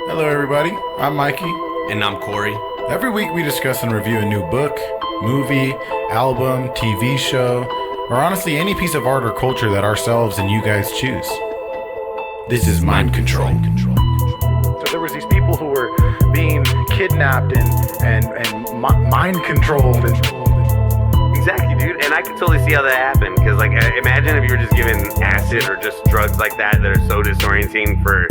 Hello, everybody. I'm Mikey. And I'm Corey. Every week we discuss and review a new book, movie, album, TV show, or honestly any piece of art or culture that ourselves and you guys choose. This is Mind Control. So there was these people who were being kidnapped and mind controlled. Exactly, dude. And I can totally see how that happened. Because, imagine if you were just given acid or just drugs like that are so disorienting for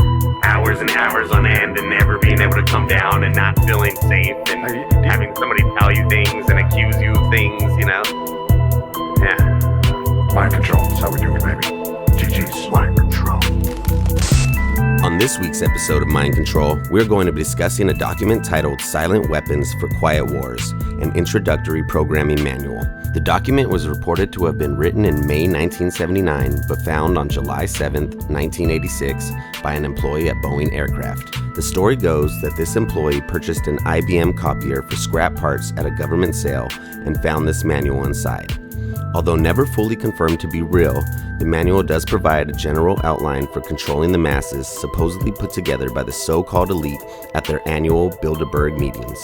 hours and hours on end and never being able to come down and not feeling safe and having somebody tell you things and accuse you of things, you know? Yeah. Mind control. That's how we do it, baby. GG's Mind Control. On this week's episode of Mind Control, we're going to be discussing a document titled Silent Weapons for Quiet Wars, an introductory programming manual. The document was reported to have been written in May 1979, but found on July 7th, 1986, by an employee at Boeing Aircraft. The story goes that this employee purchased an IBM copier for scrap parts at a government sale and found this manual inside. Although never fully confirmed to be real, the manual does provide a general outline for controlling the masses supposedly put together by the so-called elite at their annual Bilderberg meetings.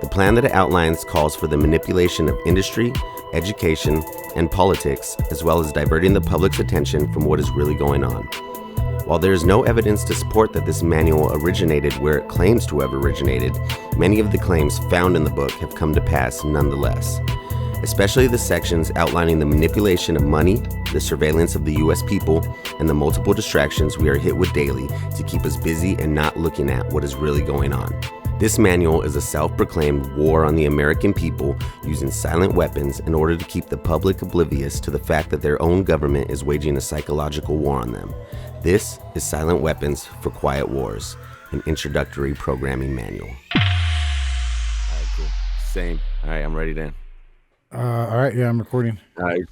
The plan that it outlines calls for the manipulation of industry, education, and politics, as well as diverting the public's attention from what is really going on. While there is no evidence to support that this manual originated where it claims to have originated, many of the claims found in the book have come to pass nonetheless. Especially the sections outlining the manipulation of money, the surveillance of the U.S. people, and the multiple distractions we are hit with daily to keep us busy and not looking at what is really going on. This manual is a self-proclaimed war on the American people using silent weapons in order to keep the public oblivious to the fact that their own government is waging a psychological war on them. This is Silent Weapons for Quiet Wars, an introductory programming manual. All right, cool. Same. All right, I'm ready then. All right, yeah, I'm recording.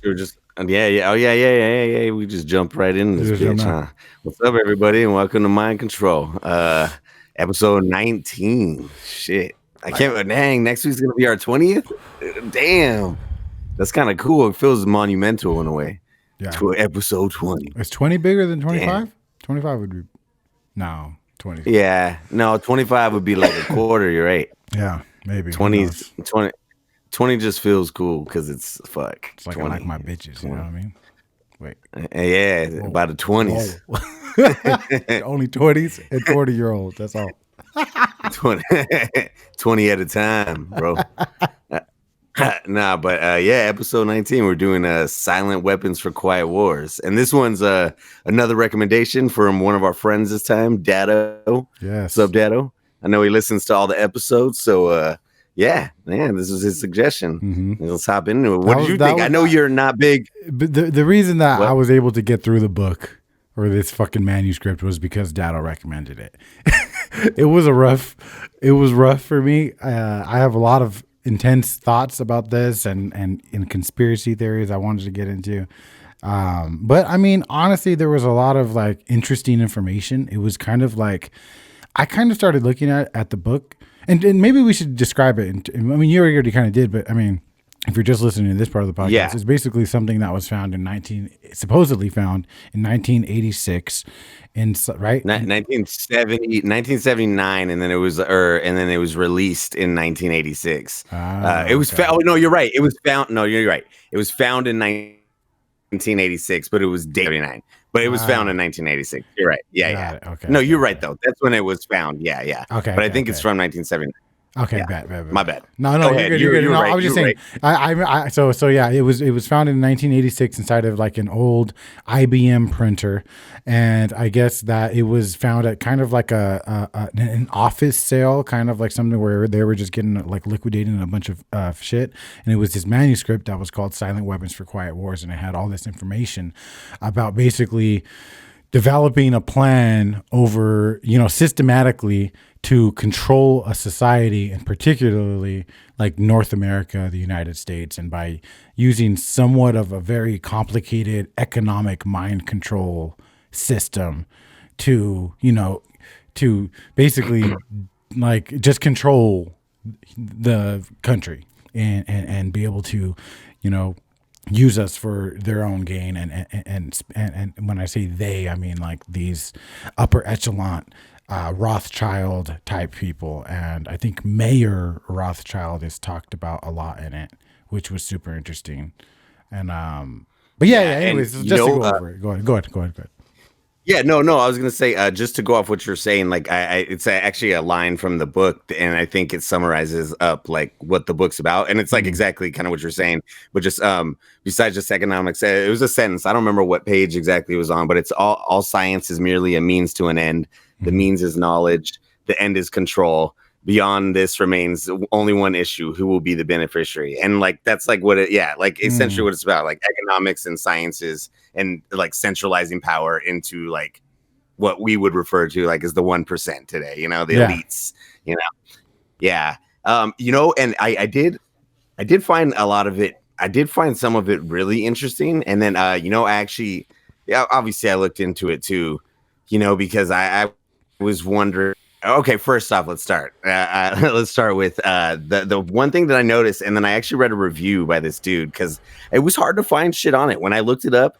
You're just, yeah. We just jumped right into this bitch, huh? What's up, everybody, and welcome to Mind Control, episode 19. Shit, I can't. Dang, next week's gonna be our 20th. Damn, that's kind of cool. It feels monumental in a way. Yeah, to episode 20. Is 20 bigger than 25? 25 would be 20. Yeah, no, 25 would be like a quarter. You're right. Yeah, maybe 20 just feels cool because it's fuck. It's like 20, I like my bitches, 20. You know what I mean? Wait. Yeah, whoa. By the 20s. Only 20s and 40-year-olds. That's all. 20 at a time, bro. Episode 19, we're doing Silent Weapons for Quiet Wars. And this one's another recommendation from one of our friends this time, Dado. Yes. What's up, Dado? I know he listens to all the episodes, so this was his suggestion. Mm-hmm. Let's hop into it. What did you think? I know you're not big. But the reason that I was able to get through the book or this fucking manuscript was because Dado recommended it. It was rough for me. I have a lot of intense thoughts about this and in conspiracy theories I wanted to get into. But I mean, honestly, there was a lot of like interesting information. It was kind of like, I kind of started looking at the book. And maybe we should describe it. I mean, you already kind of did, but I mean, if you're just listening to this part of the podcast, it's basically something that was found supposedly found in 1986, right? 1979, and then it was released in 1986. It was found. Oh, no, you're right. It was found. No, you're right. It was found in 1986, but it was dated 79. But it was found in 1986. You're right. Yeah. Okay. No, you're right, though. That's when it was found. Yeah. Okay. But I think it's from 1979. Okay, yeah. Bad. My bad. No, you're good. You're good. No, right. I was just saying. Right. So yeah, it was found in 1986 inside of like an old IBM printer, and I guess that it was found at kind of like an office sale, kind of like something where they were just getting like liquidating a bunch of shit, and it was this manuscript that was called Silent Weapons for Quiet Wars, and it had all this information about basically developing a plan over, systematically to control a society, and particularly like North America, the United States, and by using somewhat of a very complicated economic mind control system to basically like just control the country and be able to, use us for their own gain. And when I say they, I mean like these upper echelon Rothschild type people, and I think Mayor Rothschild is talked about a lot in it, which was super interesting. And but yeah. Anyways, just to go over it. Go ahead. Yeah, no. I was gonna say, just to go off what you're saying, like it's actually a line from the book, and I think it summarizes up like what the book's about, and it's like exactly kind of what you're saying, but just besides just economics, it was a sentence. I don't remember what page exactly it was on, but it's all science is merely a means to an end. The means is knowledge. The end is control. Beyond this remains only one issue: who will be the beneficiary? And like that's like what essentially what it's about, like economics and sciences, and like centralizing power into like what we would refer to like as the 1% today, the elites, and I did find a lot of it. I did find some of it really interesting, and then obviously I looked into it too, because I was wondering. Okay, first off, let's start. Let's start with the one thing that I noticed, and then I actually read a review by this dude because it was hard to find shit on it. When I looked it up,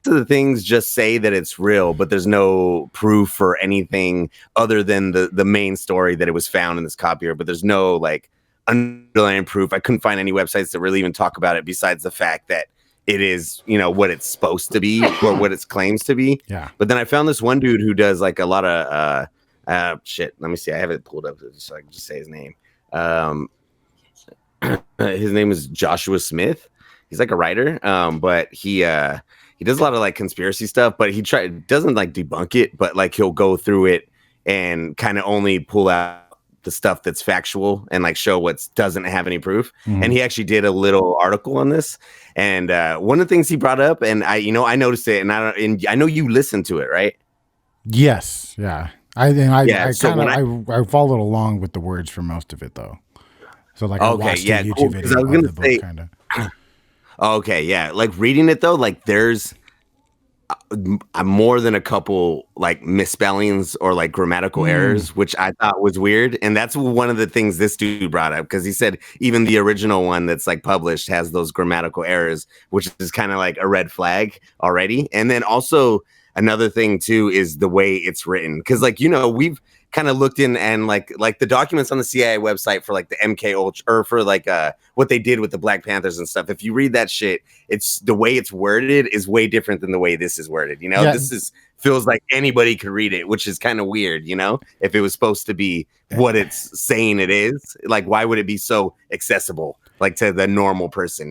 the things just say that it's real, but there's no proof for anything other than the main story that it was found in this copier. But there's no like underlying proof. I couldn't find any websites that really even talk about it besides the fact that it is, what it's supposed to be or what it claims to be. Yeah. But then I found this one dude who does like a lot of shit. Let me see. I have it pulled up so I can just say his name. His name is Joshua Smith. He's like a writer, but he does a lot of like conspiracy stuff. But he doesn't like debunk it, but like he'll go through it and kind of only pull out the stuff that's factual and like show what doesn't have any proof. And he actually did a little article on this. And one of the things he brought up, and I noticed it, and I know you listened to it, right? Yes. Yeah. I followed along with the words for most of it though. So like I watched a YouTube video of the book kind of. Okay, yeah. Like reading it though, like there's more than a couple like misspellings or like grammatical errors, which I thought was weird. And that's one of the things this dude brought up, because he said even the original one that's like published has those grammatical errors, which is kind of like a red flag already. And then also another thing too is the way it's written, because like we've kind of looked in and like the documents on the CIA website for like the MK Ultra, or for like what they did with the Black Panthers and stuff. If you read that shit, it's the way it's worded is way different than the way this is worded. This feels like anybody could read it, which is kind of weird. If it was supposed to be what it's saying it is, like why would it be so accessible like to the normal person?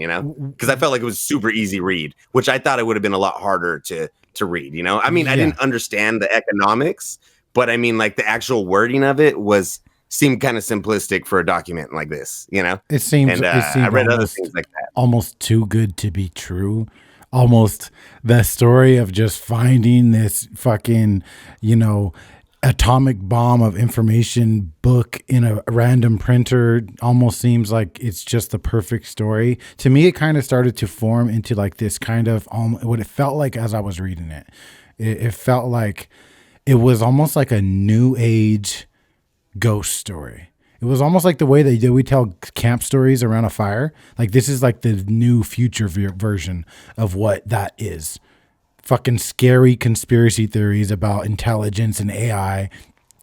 Because I felt like it was super easy read, which I thought it would have been a lot harder to read. I mean, I didn't understand the economics, but I mean, like the actual wording of it seemed kind of simplistic for a document like this. It seems. I read other things like that, almost too good to be true. Almost the story of just finding this fucking, atomic bomb of information book in a random printer almost seems like it's just the perfect story. To me, it kind of started to form into like this kind of what it felt like as I was reading it. It felt like it was almost like a new age ghost story. It was almost like the way we tell camp stories around a fire. Like this is like the new future version of what that is. Fucking scary conspiracy theories about intelligence and AI.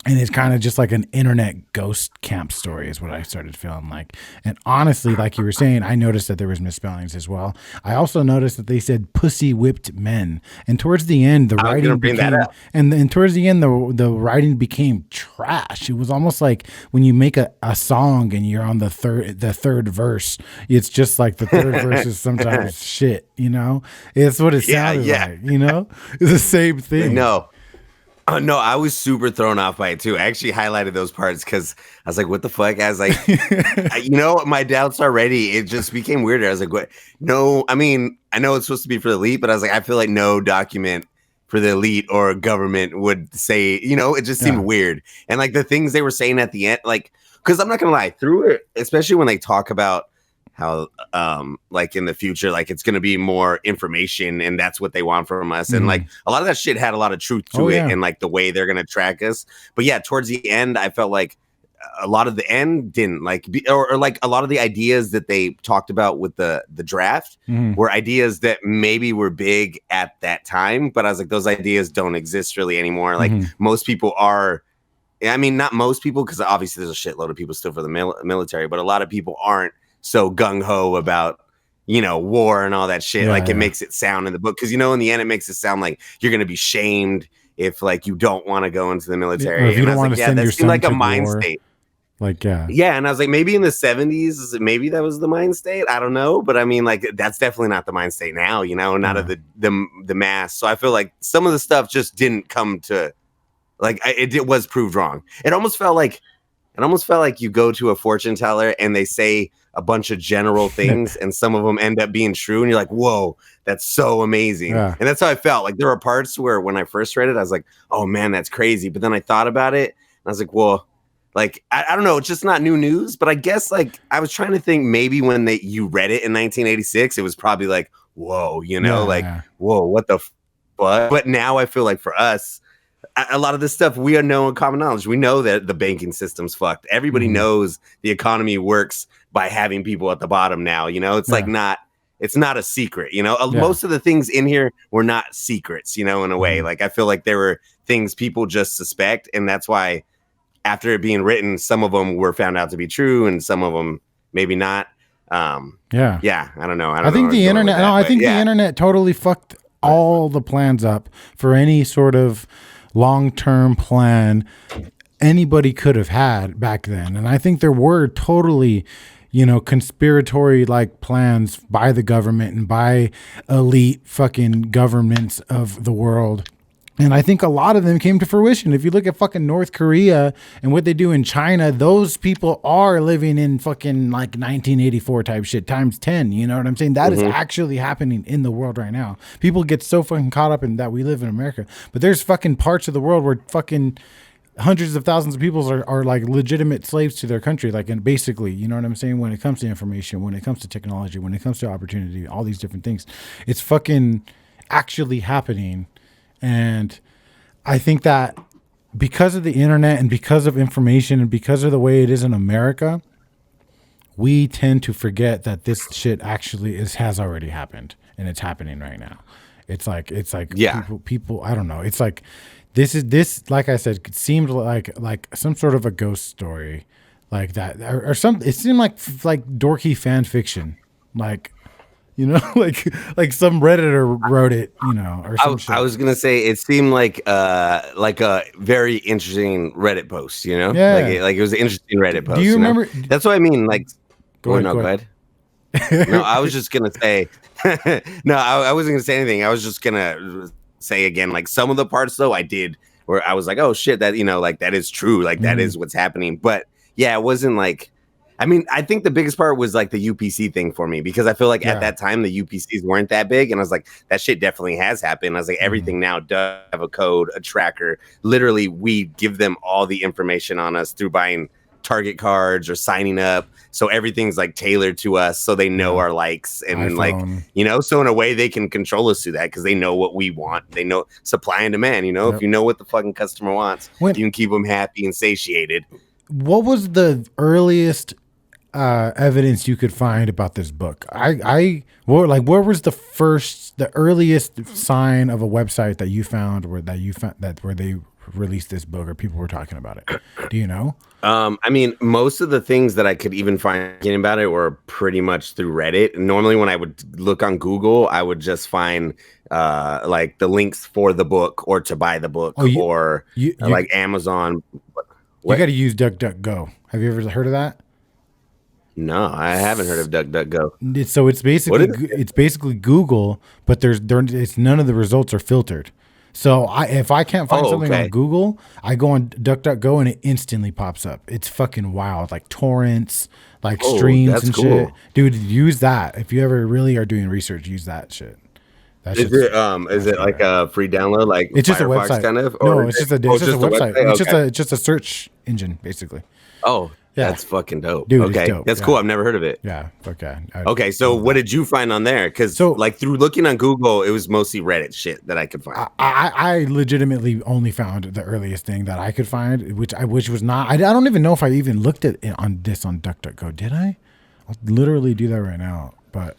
And it's kind of just like an internet ghost camp story is what I started feeling like. And honestly, like you were saying, I noticed that there was misspellings as well. I also noticed that they said pussy whipped men. And towards the end, the writing became, and towards the end, the writing became trash. It was almost like when you make a song and you're on the third verse, it's just like the third verse is sometimes shit, It's what it sounded like, It's the same thing. No, I was super thrown off by it too. I actually highlighted those parts because I was like, what the fuck? I was like, my doubts already. It just became weirder. I was like, what? No, I mean, I know it's supposed to be for the elite, but I was like, I feel like no document for the elite or government would say, it just seemed weird. And like the things they were saying at the end, like, because I'm not going to lie, through it, especially when they talk about how like in the future, like it's going to be more information and that's what they want from us. And like a lot of that shit had a lot of truth to it and like the way they're going to track us. But yeah, towards the end, I felt like a lot of the end didn't like or like a lot of the ideas that they talked about with the draft were ideas that maybe were big at that time. But I was like, those ideas don't exist really anymore. Like most people are I mean, not most people, because obviously there's a shitload of people still for the military, but a lot of people aren't so gung-ho about, war and all that shit. Like it makes it sound in the book. Because, in the end, it makes it sound like you're going to be shamed if like you don't want to go into the military. Or if you don't want to send your son like a to mind war. state. Like, yeah. Yeah. And I was like, maybe in the 70s, maybe that was the mind state. I don't know. But I mean, like, that's definitely not the mind state now, not of the mass. So I feel like some of the stuff just didn't come to, like, it was proved wrong. It almost felt like you go to a fortune teller and they say a bunch of general things and some of them end up being true. And you're like, whoa, that's so amazing. Yeah. And that's how I felt. Like there were parts where when I first read it, I was like, oh man, that's crazy. But then I thought about it and I was like, well, like, I don't know. It's just not new news. But I guess like I was trying to think maybe when you read it in 1986, it was probably like, whoa, whoa, what the fuck? But now I feel like for us, a lot of this stuff we know in common knowledge. We know that the banking system's fucked. Everybody knows the economy works by having people at the bottom now. It's like it's not a secret. Most of the things in here were not secrets. In a way, like I feel like there were things people just suspect, and that's why after it being written, some of them were found out to be true, and some of them maybe not. I don't know. I think the internet. The internet totally fucked all the plans up for any sort of long-term plan anybody could have had back then. And I think there were totally, conspiratory like plans by the government and by elite fucking governments of the world. And I think a lot of them came to fruition. If you look at fucking North Korea and what they do in China, those people are living in fucking like 1984 type shit times 10. You know what I'm saying? That is actually happening in the world right now. People get so fucking caught up in that we live in America. But there's fucking parts of the world where fucking hundreds of thousands of people are like legitimate slaves to their country. Like, and basically, you know what I'm saying? When it comes to information, when it comes to technology, when it comes to opportunity, all these different things, it's fucking actually happening. And I think that because of the internet and because of information and because of the way it is in America, we tend to forget that this shit actually has already happened and it's happening right now. It's like people, I don't know. It's like, this, like I said, it seemed like some sort of a ghost story like that or some, it seemed like dorky fan fiction. Like, like some Redditor wrote it, or some shit. I was gonna say it seemed like a very interesting Reddit post, Yeah. Like it was an interesting Reddit post. Do you remember? That's what I mean. Like, go ahead. No, I was just gonna say. No, I wasn't gonna say anything. I was just gonna say again, like some of the parts though I did where I was like, oh shit, that like that is true, like that is what's happening. But yeah, it wasn't like. I mean, I think the biggest part was like the UPC thing for me because I feel like at that time the UPCs weren't that big. And I was like, that shit definitely has happened. I was like, everything now does have a code, a tracker. Literally, we give them all the information on us through buying Target cards or signing up. So everything's like tailored to us so they know our likes and iPhone. Like, so in a way they can control us through that because they know what we want. They know supply and demand, if you know what the fucking customer wants, you can keep them happy and satiated. What was the earliest evidence you could find about this book? Where was the earliest sign of a website that you found where they released this book or people were talking about it? Do you know? I mean, most of the things that I could even find about it were pretty much through Reddit. Normally when I would look on Google, I would just find like the links for the book or to buy the book or like Amazon. You got to use DuckDuckGo. Have you ever heard of that? No, I haven't heard of DuckDuckGo. So it's basically Google, but it's none of the results are filtered. So if I can't find something on Google, I go on DuckDuckGo and it instantly pops up. It's fucking wild, like torrents, like streams and shit. Dude, use that if you ever really are doing research. Use that shit. Is it like a free download? Like it's just Firefox a website, kind of? No, it's just a website. It's just a search engine, basically. Oh. Yeah. That's fucking dope. Dude, okay. Dope. That's cool. I've never heard of it. Yeah. Okay. Okay. So what did you find on there? Because like through looking on Google, it was mostly Reddit shit that I could find. I legitimately only found the earliest thing that I could find, which was not. I don't even know if I even looked at it on DuckDuckGo. Did I? I'll literally do that right now. But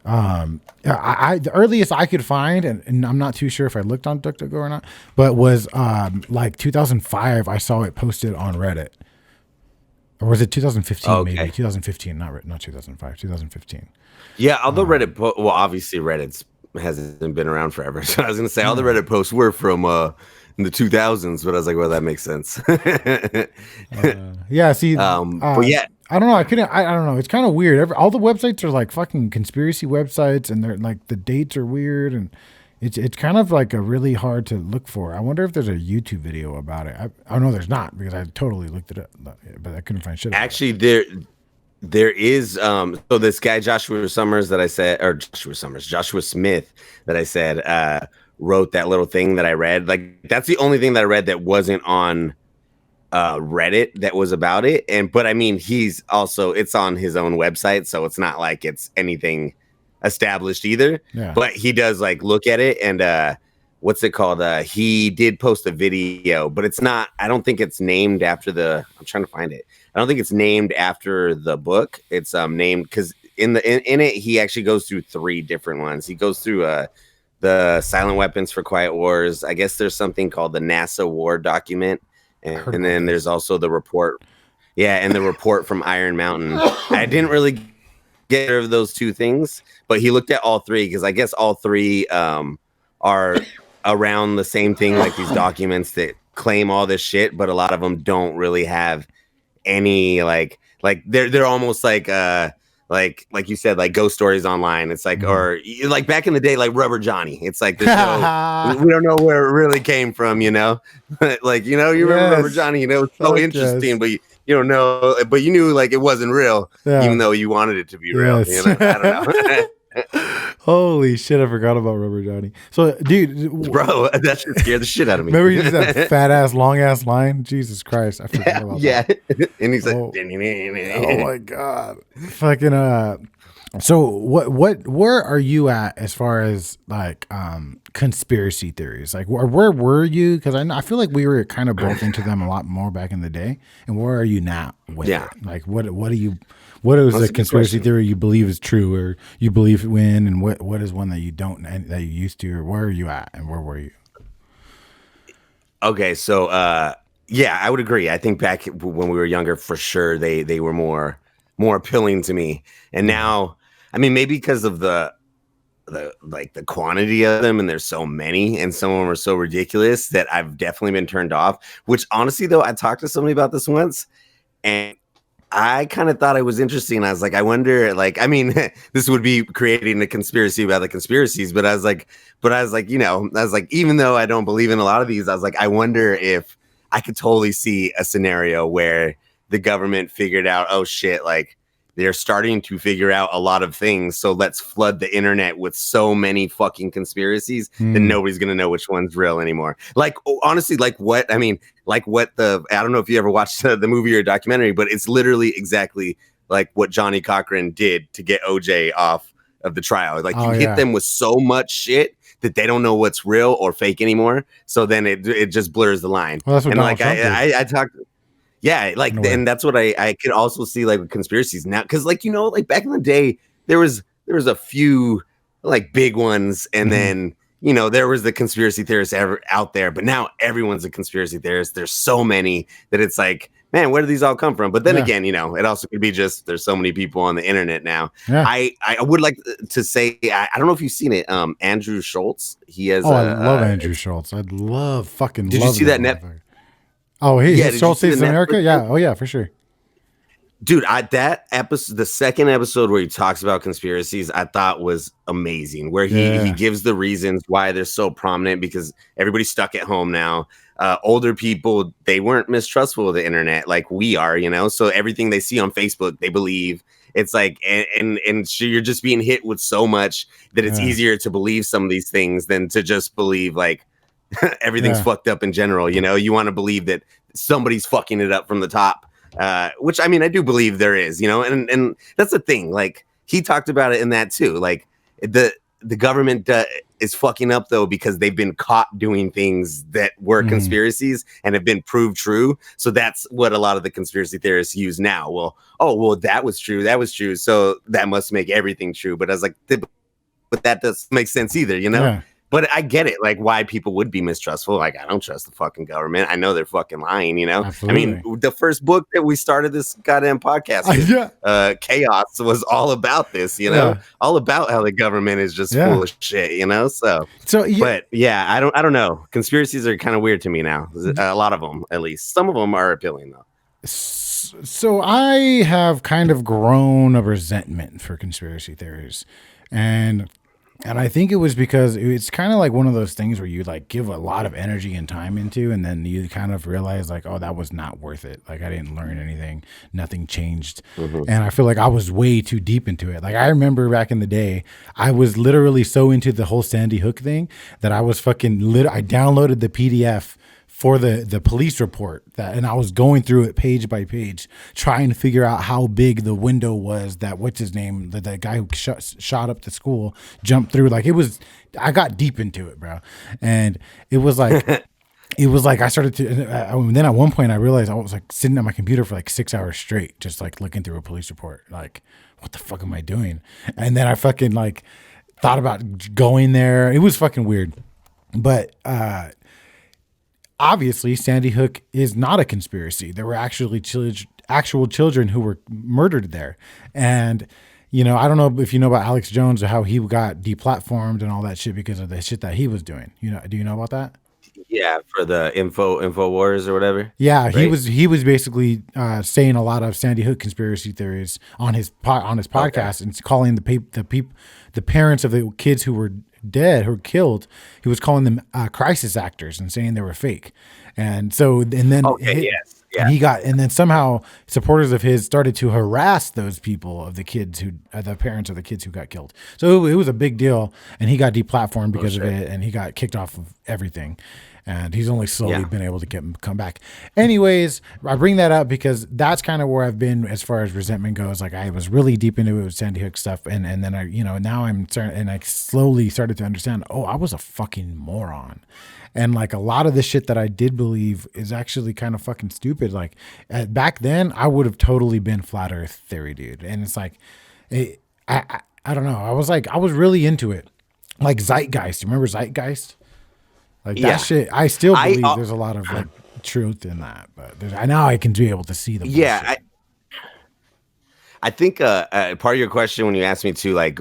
The earliest I could find, and I'm not too sure if I looked on DuckDuckGo or not, but was like 2005. I saw it posted on Reddit, or was it 2015? Okay. Maybe 2015, not 2005, 2015. Yeah, although Reddit, well, obviously Reddit hasn't been around forever. So I was going to say all the Reddit posts were from in the 2000s, but I was like, well, that makes sense. Yeah, see, but yeah, I don't know. I don't know. It's kind of weird. All the websites are like fucking conspiracy websites, and they're like the dates are weird, and it's kind of like a really hard to look for. I wonder if there's a YouTube video about it. I know there's not, because I totally looked it up, but I couldn't find shit. Actually, there is so this guy Joshua Smith that I said wrote that little thing that I read. Like, that's the only thing that I read that wasn't on Reddit that was about it. But I mean, it's on his own website, so it's not like it's anything established either. Yeah. But he does like look at it, and what's it called? He did post a video, but it's not. I don't think it's named after I'm trying to find it. I don't think it's named after the book. It's named because in it he actually goes through 3 different ones. He goes through the Silent Weapons for Quiet Wars. I guess there's something called the NASA War Document. And then there's also the report. Yeah, and the report from Iron Mountain. I didn't really get rid of those 2 things, but he looked at all 3 because I guess all 3 are around the same thing, like these documents that claim all this shit, but a lot of them don't really have any like they're almost like you said, like ghost stories online. It's like, or like back in the day, like Rubber Johnny. It's like we don't know where it really came from, you know. Like, you know, you remember Rubber Johnny, you know, it's so interesting, but you don't know, but you knew like it wasn't real, even though you wanted it to be real. You know, I don't know. Holy shit, I forgot about Rubber Johnny. So, dude, bro, that shit scared the shit out of me. Remember he did that fat ass, long ass line? Jesus Christ, I forgot about that. And he's like, oh my god, fucking. So where are you at as far as like conspiracy theories? Like where were you? Because I feel like we were kind of both into them a lot more back in the day. And where are you now with it? Like what do you? What is a conspiracy theory you believe is true, or you believe in, and what is one that you don't, and that you used to, or where are you at, and where were you? Okay, so yeah, I would agree. I think back when we were younger, for sure, they were more appealing to me, and now, I mean, maybe because of the quantity of them, and there's so many, and some of them are so ridiculous that I've definitely been turned off. Which honestly, though, I talked to somebody about this once, and I kind of thought it was interesting. I was like, I wonder, like, I mean, this would be creating a conspiracy about the conspiracies, but I was like, you know, even though I don't believe in a lot of these, I was like, I wonder if I could totally see a scenario where the government figured out, oh shit, like they're starting to figure out a lot of things. So let's flood the internet with so many fucking conspiracies that nobody's going to know which one's real anymore. Like, honestly, I don't know if you ever watched the movie or documentary, but it's literally exactly like what Johnny Cochran did to get OJ off of the trial. Like hit them with so much shit that they don't know what's real or fake anymore. So then it just blurs the line. Well, that's what Donald Trump did. I talked. Yeah, like, and that's what I could also see, like, with conspiracies now, because, like, you know, like back in the day, there was a few like big ones, and then, you know, there was the conspiracy theorists out there, but now everyone's a conspiracy theorist. There's so many that it's like, man, where do these all come from? But then again, you know, it also could be just there's so many people on the internet now. Yeah. I would like to say, I don't know if you've seen it. Andrew Schultz, he has. I love Andrew Schultz. I'd love fucking. Did love you see that net? Oh, Schultz Saves America? Yeah. Oh, yeah, for sure. Dude, that episode, the second episode where he talks about conspiracies, I thought was amazing. Where he gives the reasons why they're so prominent, because everybody's stuck at home now. Older people, they weren't mistrustful of the internet like we are, you know? So everything they see on Facebook, they believe. It's like, and so you're just being hit with so much that it's easier to believe some of these things than to just believe like everything's fucked up in general. You know, you want to believe that somebody's fucking it up from the top, which, I mean, I do believe there is, you know, and that's the thing. Like, he talked about it in that too. Like, the government is fucking up, though, because they've been caught doing things that were conspiracies and have been proved true. So that's what a lot of the conspiracy theorists use now. Well, that was true. So that must make everything true. But I was like, but that doesn't make sense either, you know? Yeah. But I get it, like why people would be mistrustful. Like, I don't trust the fucking government. I know they're fucking lying, you know? Absolutely. I mean, the first book that we started this goddamn podcast with, Chaos, was all about this, you know? All about how the government is just full of shit, you know? So but yeah, I don't know. Conspiracies are kind of weird to me now. A lot of them, at least. Some of them are appealing, though. So I have kind of grown a resentment for conspiracy theories. And I think it was because it's kind of like one of those things where you like give a lot of energy and time into, and then you kind of realize like, oh, that was not worth it. Like I didn't learn anything. Nothing changed. And I feel like I was way too deep into it. Like I remember back in the day, I was literally so into the whole Sandy Hook thing that I was fucking I downloaded the PDF for the police report and I was going through it page by page, trying to figure out how big the window was that what's his name, the guy who shot up the school jumped through. Like I got deep into it, bro. And it was like, I started to, and then at one point I realized I was like sitting at my computer for like 6 hours straight, just like looking through a police report. Like, what the fuck am I doing? And then I fucking like thought about going there. It was fucking weird. But, obviously, Sandy Hook is not a conspiracy. There were actually actual children who were murdered there. And, you know, I don't know if you know about Alex Jones or how he got deplatformed and all that shit because of the shit that he was doing. You know, do you know about that? Yeah, for the info wars or whatever. Yeah, right? he was basically saying a lot of Sandy Hook conspiracy theories on his podcast and calling the parents of the kids who were dead or killed, he was calling them crisis actors and saying they were fake. And so, and then and then somehow supporters of his started to harass those people of the kids who the parents of the kids who got killed. So it was a big deal, and he got deplatformed because of it, and he got kicked off of everything. And he's only slowly been able to come back. Anyways, I bring that up because that's kind of where I've been as far as resentment goes. Like I was really deep into it with Sandy Hook stuff. And then I, you know, now I'm starting, and I slowly started to understand, oh, I was a fucking moron. And like a lot of the shit that I did believe is actually kind of fucking stupid. Like back then I would have totally been flat earth theory, dude. And it's like, I don't know. I was really into it. Like Zeitgeist. You remember Zeitgeist? Like that shit, I still believe there's a lot of like truth in that, but now I can be able to see the bullshit. Yeah, I think part of your question when you asked me to like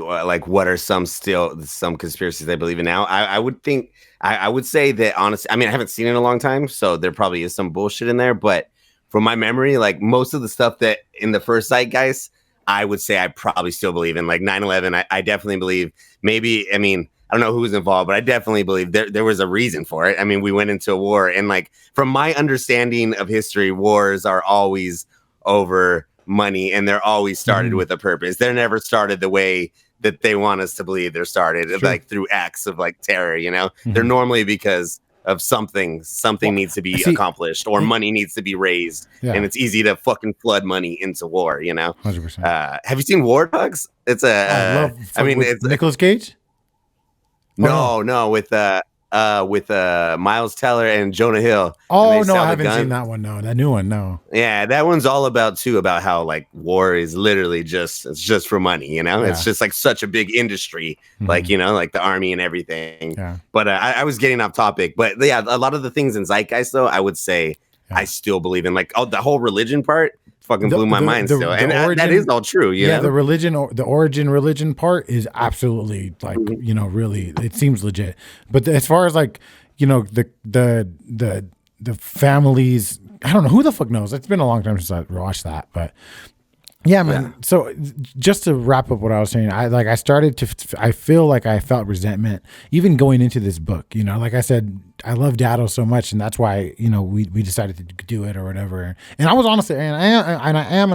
what are some conspiracies I believe in now, I would think I would say that honestly, I mean I haven't seen it in a long time, so there probably is some bullshit in there, but from my memory, like most of the stuff that in the first Zeitgeist, I would say I probably still believe in. Like 9/11, I definitely believe. Maybe, I mean, I don't know who was involved, but I definitely believe there was a reason for it. I mean, we went into a war, and like from my understanding of history, wars are always over money, and they're always started with a purpose. They're never started the way that they want us to believe they're started, like through acts of like terror. You know, they're normally because of something needs to be accomplished, or money needs to be raised, and it's easy to fucking flood money into war. You know, 100%. Have you seen War Dogs? It's it's Nicolas Cage. No, with Miles Teller and Jonah Hill. Oh no, I haven't seen that one. No, that new one. No. Yeah, that one's all about how like war is literally it's just for money. You know, it's just like such a big industry, like you know, like the army and everything. Yeah. But I was getting off topic. But yeah, a lot of the things in Zeitgeist though, I would say I still believe in. Like the whole religion part. Fucking blew my mind still, and that is all true. You know? The origin religion part is absolutely like you know really it seems legit. But as far as like you know the families, I don't know who the fuck knows. It's been a long time since I watched that, but yeah, man. Yeah. So just to wrap up what I was saying, I feel like I felt resentment even going into this book. You know, like I said, I love Dado so much, and that's why you know we decided to do it or whatever. And I was honestly, and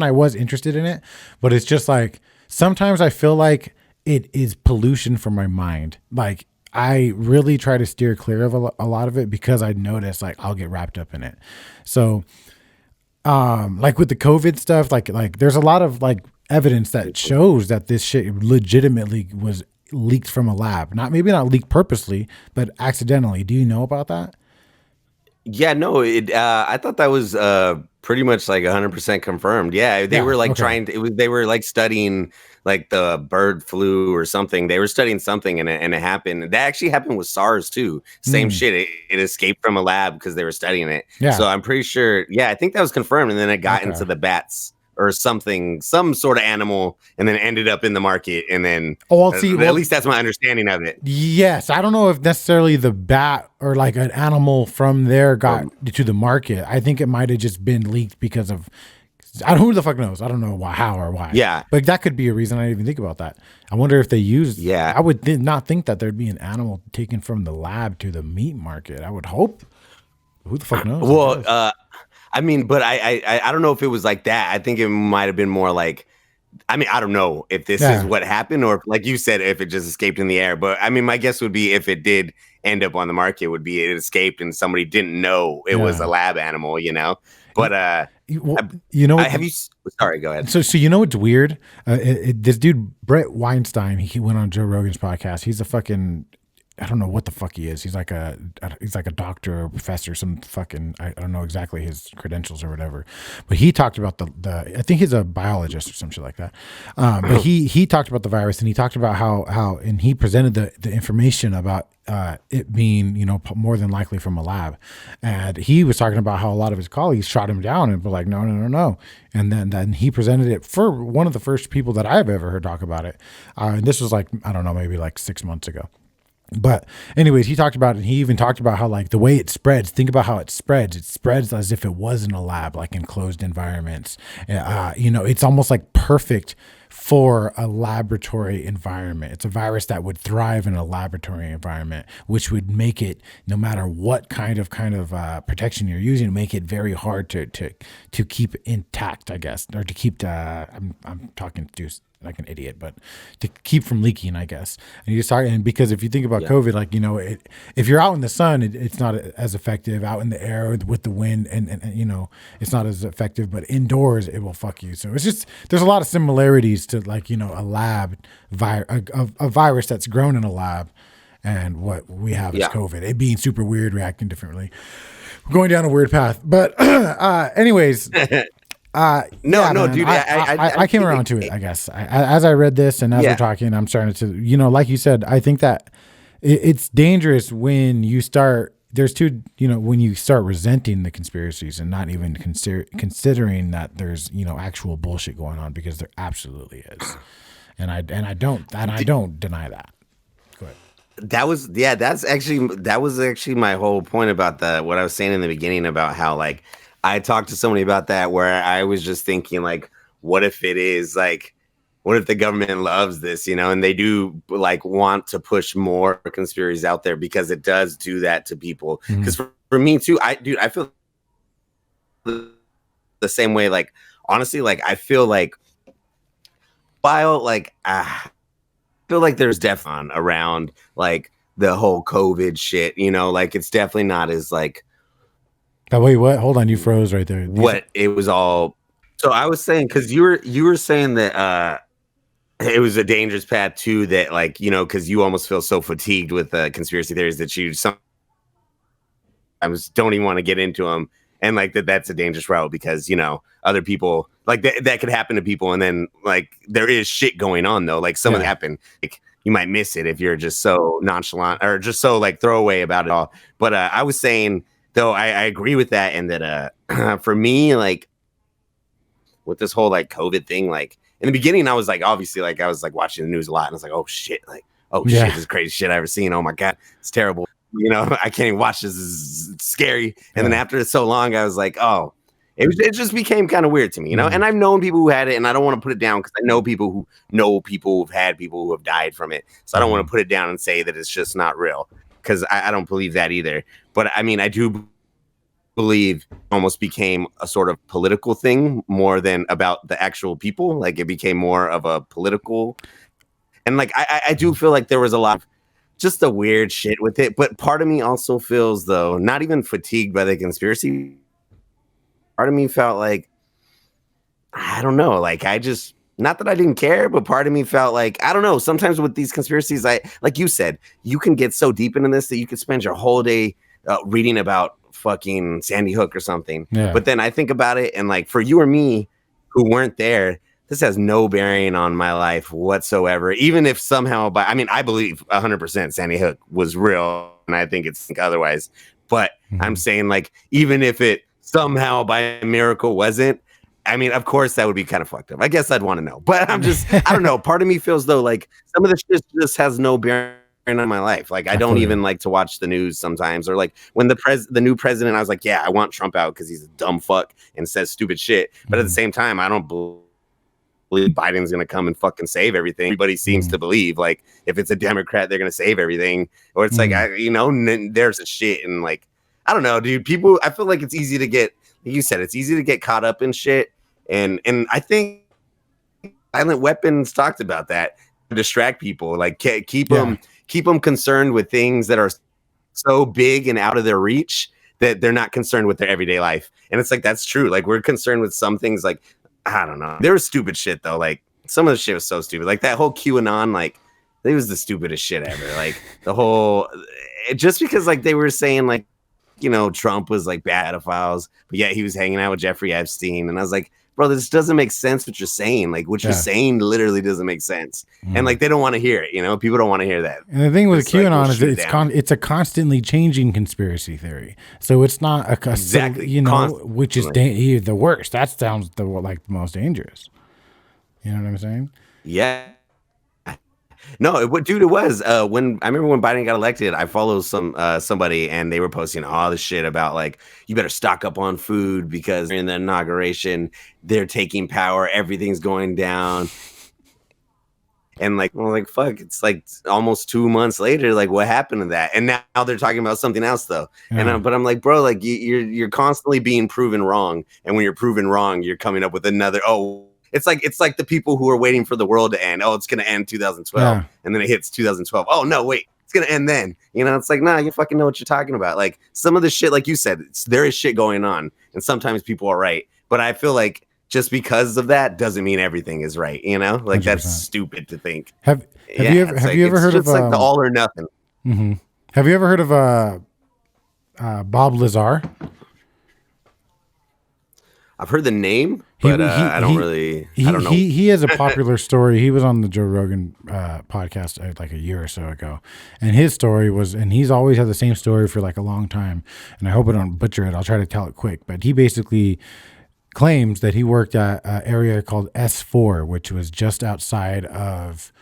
I was interested in it, but it's just like sometimes I feel like it is pollution for my mind. Like I really try to steer clear of a lot of it because I notice like I'll get wrapped up in it. So. Like with the COVID stuff, like there's a lot of like evidence that shows that this shit legitimately was leaked from a lab. Maybe not leaked purposely, but accidentally. Do you know about that? Yeah, no, I thought that was pretty much like 100% confirmed. Yeah, they Yeah. were like Okay. they were like studying like the bird flu or something. They were studying something and it happened. That actually happened with SARS too. Same shit. It escaped from a lab because they were studying it. Yeah. So I'm pretty sure. Yeah, I think that was confirmed. And then it got into the bats or something, some sort of animal, and then ended up in the market. And then at least that's my understanding of it. Yes, I don't know if necessarily the bat or like an animal from there got to the market. I think it might have just been leaked because of, who the fuck knows? I don't know why, how or why. Yeah, but that could be a reason. I didn't even think about that. I wonder if they used. Yeah, I would not think that there'd be an animal taken from the lab to the meat market. I would hope. Who the fuck knows? Well, I mean, but I don't know if it was like that. I think it might have been more like, I mean, I don't know if this is what happened or like you said, if it just escaped in the air. But I mean, my guess would be if it did end up on the market, would be it escaped and somebody didn't know it was a lab animal, you know? But you know, have you? Sorry, go ahead. So you know what's weird? This dude Brett Weinstein, he went on Joe Rogan's podcast. He's a fucking, I don't know what the fuck he is. He's like a doctor or professor, some fucking, I don't know exactly his credentials or whatever. But he talked about the I think he's a biologist or some shit like that. But he talked about the virus, and he talked about how and he presented the information about it being, you know, more than likely from a lab. And he was talking about how a lot of his colleagues shot him down and were like, no. And then he presented it for one of the first people that I've ever heard talk about it. And this was like, I don't know, maybe like 6 months ago. But anyways, he talked about it. And he even talked about how like the way it spreads, think about how it spreads. It spreads as if it was in a lab, like in closed environments. You know, it's almost like perfect for a laboratory environment. It's a virus that would thrive in a laboratory environment, which would make it, no matter what kind of protection you're using, make it very hard to keep intact, I guess, or to keep. I'm talking to like an idiot, but to keep from leaking, I guess. And you start, and because if you think about COVID, like, you know, if you're out in the sun, it's not as effective. Out in the air with the wind, and you know, it's not as effective. But indoors, it will fuck you. So it's just, there's a lot of similarities to, like, you know, a lab a virus that's grown in a lab, and what we have is COVID. It being super weird, reacting differently. We're going down a weird path, but anyways. No, dude. I came around to it, I guess. As I read this and as we're talking, I'm starting to, you know, like you said, I think that it's dangerous when you start, when you start resenting the conspiracies and not even considering that there's, you know, actual bullshit going on, because there absolutely is. And I don't deny that. Go ahead. That was actually my whole point about what I was saying in the beginning about how, like, I talked to somebody about that, where I was just thinking, like, what if it is like, what if the government loves this, you know, and they do like want to push more conspiracies out there, because it does do that to people. Because for me too, I feel the same way. Like, honestly, like, I feel like I feel like there's definitely around like the whole COVID shit, you know, like, it's definitely not as like. Oh, wait, what? Hold on, you froze right there. What it was all. So I was saying, because you were saying that it was a dangerous path too. That, like, you know, because you almost feel so fatigued with conspiracy theories that you sometimes don't even want to get into them, and like that's a dangerous route, because, you know, other people, like, that could happen to people, and then, like, there is shit going on though. Like, something happened. Like, you might miss it if you're just so nonchalant or just so like throwaway about it all. But I was saying. Though I agree with that, and that for me, like, with this whole like COVID thing, like, in the beginning, I was like, obviously, like, I was like watching the news a lot, and I was like, oh shit, shit, this is crazy shit I've ever seen. Oh my god, it's terrible. You know, I can't even watch this. This is scary. And then after so long, I was like, oh, it just became kind of weird to me, you know. And I've known people who had it, and I don't want to put it down, because I know people who know people who've had people who have died from it. So I don't want to put it down and say that it's just not real, because I don't believe that either. But I mean, I do believe it almost became a sort of political thing more than about the actual people. Like, it became more of a political, and like I do feel like there was a lot of just the weird shit with it. But part of me also feels, though, not even fatigued by the conspiracy. Part of me felt like, I don't know, like, I just, not that I didn't care, but part of me felt like, I don't know, sometimes with these conspiracies, like you said, you can get so deep into this that you could spend your whole day reading about fucking Sandy Hook or something. Yeah. But then I think about it, and like for you or me who weren't there, this has no bearing on my life whatsoever. Even if somehow, I believe 100% Sandy Hook was real, and I think it's otherwise. But I'm saying, like, even if it somehow by miracle wasn't, I mean, of course that would be kind of fucked up. I guess I'd want to know, but I don't know. Part of me feels though like some of the shit just has no bearing on my life. Like I don't even like to watch the news sometimes, or like when the new president, I was like, yeah, I want Trump out because he's a dumb fuck and says stupid shit. But at the same time, I don't believe Biden's gonna come and fucking save everything. Everybody seems to believe like if it's a Democrat, they're gonna save everything, or it's like there's a shit and like I don't know, dude. People, I feel like it's easy to get, like you said, it's easy to get caught up in shit, and I think Violent Weapons talked about that to distract people, like keep them concerned with things that are so big and out of their reach that they're not concerned with their everyday life. And it's like that's true. Like we're concerned with some things like. I don't know. There was stupid shit though. Like some of the shit was so stupid. Like that whole QAnon, like it was the stupidest shit ever. Like the whole, just because like they were saying like, Trump was like pedophiles, but yet he was hanging out with Jeffrey Epstein. And I was like, bro, this doesn't make sense what you're saying. Like what you're saying literally doesn't make sense. And like they don't want to hear it. People don't want to hear that. And the thing with QAnon is it's a constantly changing conspiracy theory. So it's not exactly, which is the worst. That sounds the most dangerous. You know what I'm saying? Yeah. No, dude, it was when I remember when Biden got elected, I followed somebody and they were posting all the shit about like you better stock up on food because in the inauguration they're taking power, everything's going down. And like, well, like fuck, it's like almost 2 months later, like what happened to that? And now they're talking about something else though. And but I'm like, bro, like you're constantly being proven wrong, and when you're proven wrong, you're coming up with another It's like the people who are waiting for the world to end. Oh, it's going to end 2012. And then it hits 2012. Oh, no, wait, it's going to end then. It's like, nah, you fucking know what you're talking about. Like some of the shit, like you said, there is shit going on. And sometimes people are right. But I feel like just because of that doesn't mean everything is right. Like 100%. That's stupid to think. Have you ever heard of like the all or nothing? Mm-hmm. Have you ever heard of Bob Lazar? I've heard the name, but I don't know. He has a popular story. He was on the Joe Rogan podcast like a year or so ago. And his story was, and he's always had the same story for like a long time. And I hope I don't butcher it. I'll try to tell it quick. But he basically claims that he worked at an area called S4, which was just outside of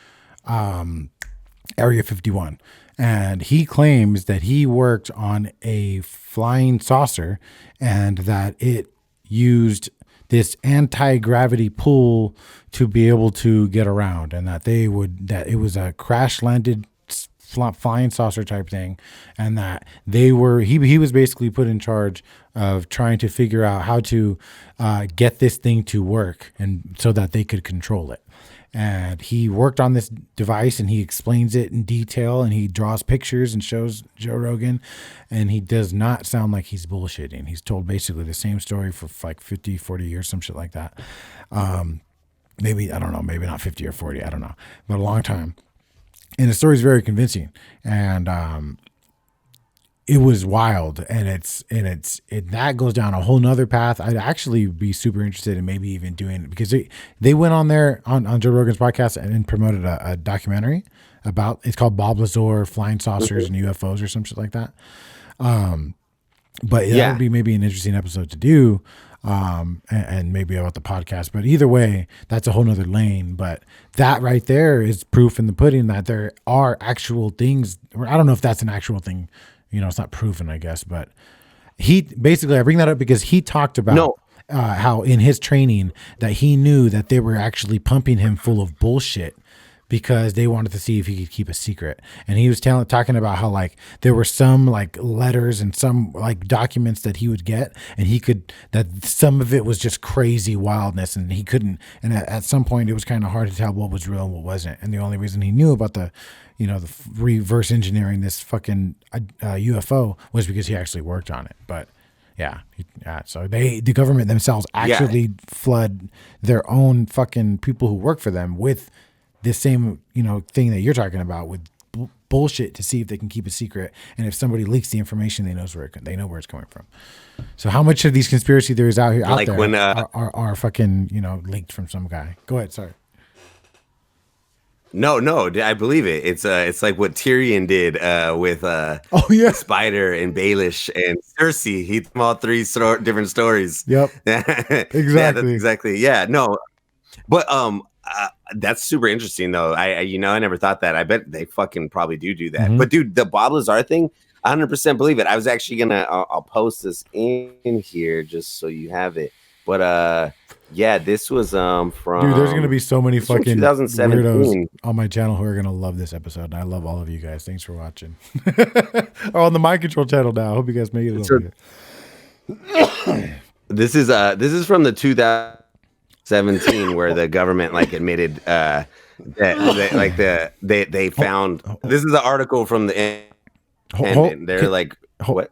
Area 51. And he claims that he worked on a flying saucer and that it used this anti-gravity pull to be able to get around, and that it was a crash landed flying saucer type thing, and that he was basically put in charge of trying to figure out how to get this thing to work and so that they could control it. And he worked on this device and he explains it in detail and he draws pictures and shows Joe Rogan, and he does not sound like he's bullshitting. He's told basically the same story for like 50, 40 years, some shit like that. Maybe, I don't know, maybe not 50 or 40, I don't know, but a long time. And the story is very convincing. And it was wild, and that goes down a whole nother path. I'd actually be super interested in maybe even doing it, because they went on there on Joe Rogan's podcast and promoted a documentary about, it's called Bob Lazar, Flying Saucers and UFOs or some shit like that. But that would be maybe an interesting episode to do, and maybe about the podcast. But either way, that's a whole nother lane. But that right there is proof in the pudding that there are actual things. I don't know if that's an actual thing. It's not proven, I guess, but I bring that up because he talked about how in his training that he knew that they were actually pumping him full of bullshit because they wanted to see if he could keep a secret. And he was talking about how like there were some like letters and some like documents that he would get, and that some of it was just crazy wildness, and he couldn't. And at some point it was kind of hard to tell what was real and what wasn't. And the only reason he knew about the reverse engineering this fucking UFO was because he actually worked on it. But so the government themselves actually flood their own fucking people who work for them with this same thing that you're talking about, with bullshit to see if they can keep a secret. And if somebody leaks the information, they know where it's coming from. So how much of these conspiracy theories out like there when, are fucking, leaked from some guy? Go ahead. Sorry. No, I believe it. It's like what Tyrion did with Spider and Baelish and Cersei. He told all three different stories. Yep. Exactly. Yeah, that's exactly. Yeah, no. But that's super interesting though. I never thought that. I bet they fucking probably do that. Mm-hmm. But dude, the Bob Lazar thing, 100% believe it. I was actually gonna I'll post this in here just so you have it. But yeah, this was from dude. There's gonna be so many fucking weirdos on my channel who are gonna love this episode, and I love all of you guys. Thanks for watching. On the Mind Control channel now. I hope you guys make it over here. This is from the 2017 where the government like admitted that they found. This is an article from the. They're like, what?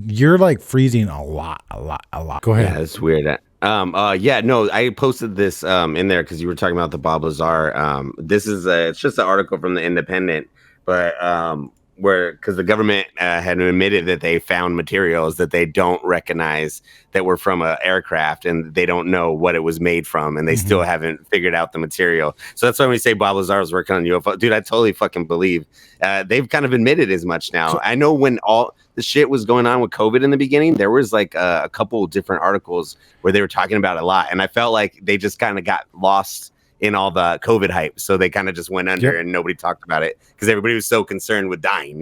You're like freezing a lot. Go ahead. Yeah, that's weird. Yeah, no, I posted this in there because you were talking about the Bob Lazar. This is it's just an article from the Independent, but because the government had admitted that they found materials that they don't recognize that were from an aircraft, and they don't know what it was made from, and they still haven't figured out the material. So that's why when we say Bob Lazar was working on UFO, dude, I totally fucking believe they've kind of admitted as much now. So, I know when all the shit was going on with COVID in the beginning, there was like a couple different articles where they were talking about it a lot, and I felt like they just kind of got lost in all the COVID hype. So they kind of just went under and nobody talked about it because everybody was so concerned with dying,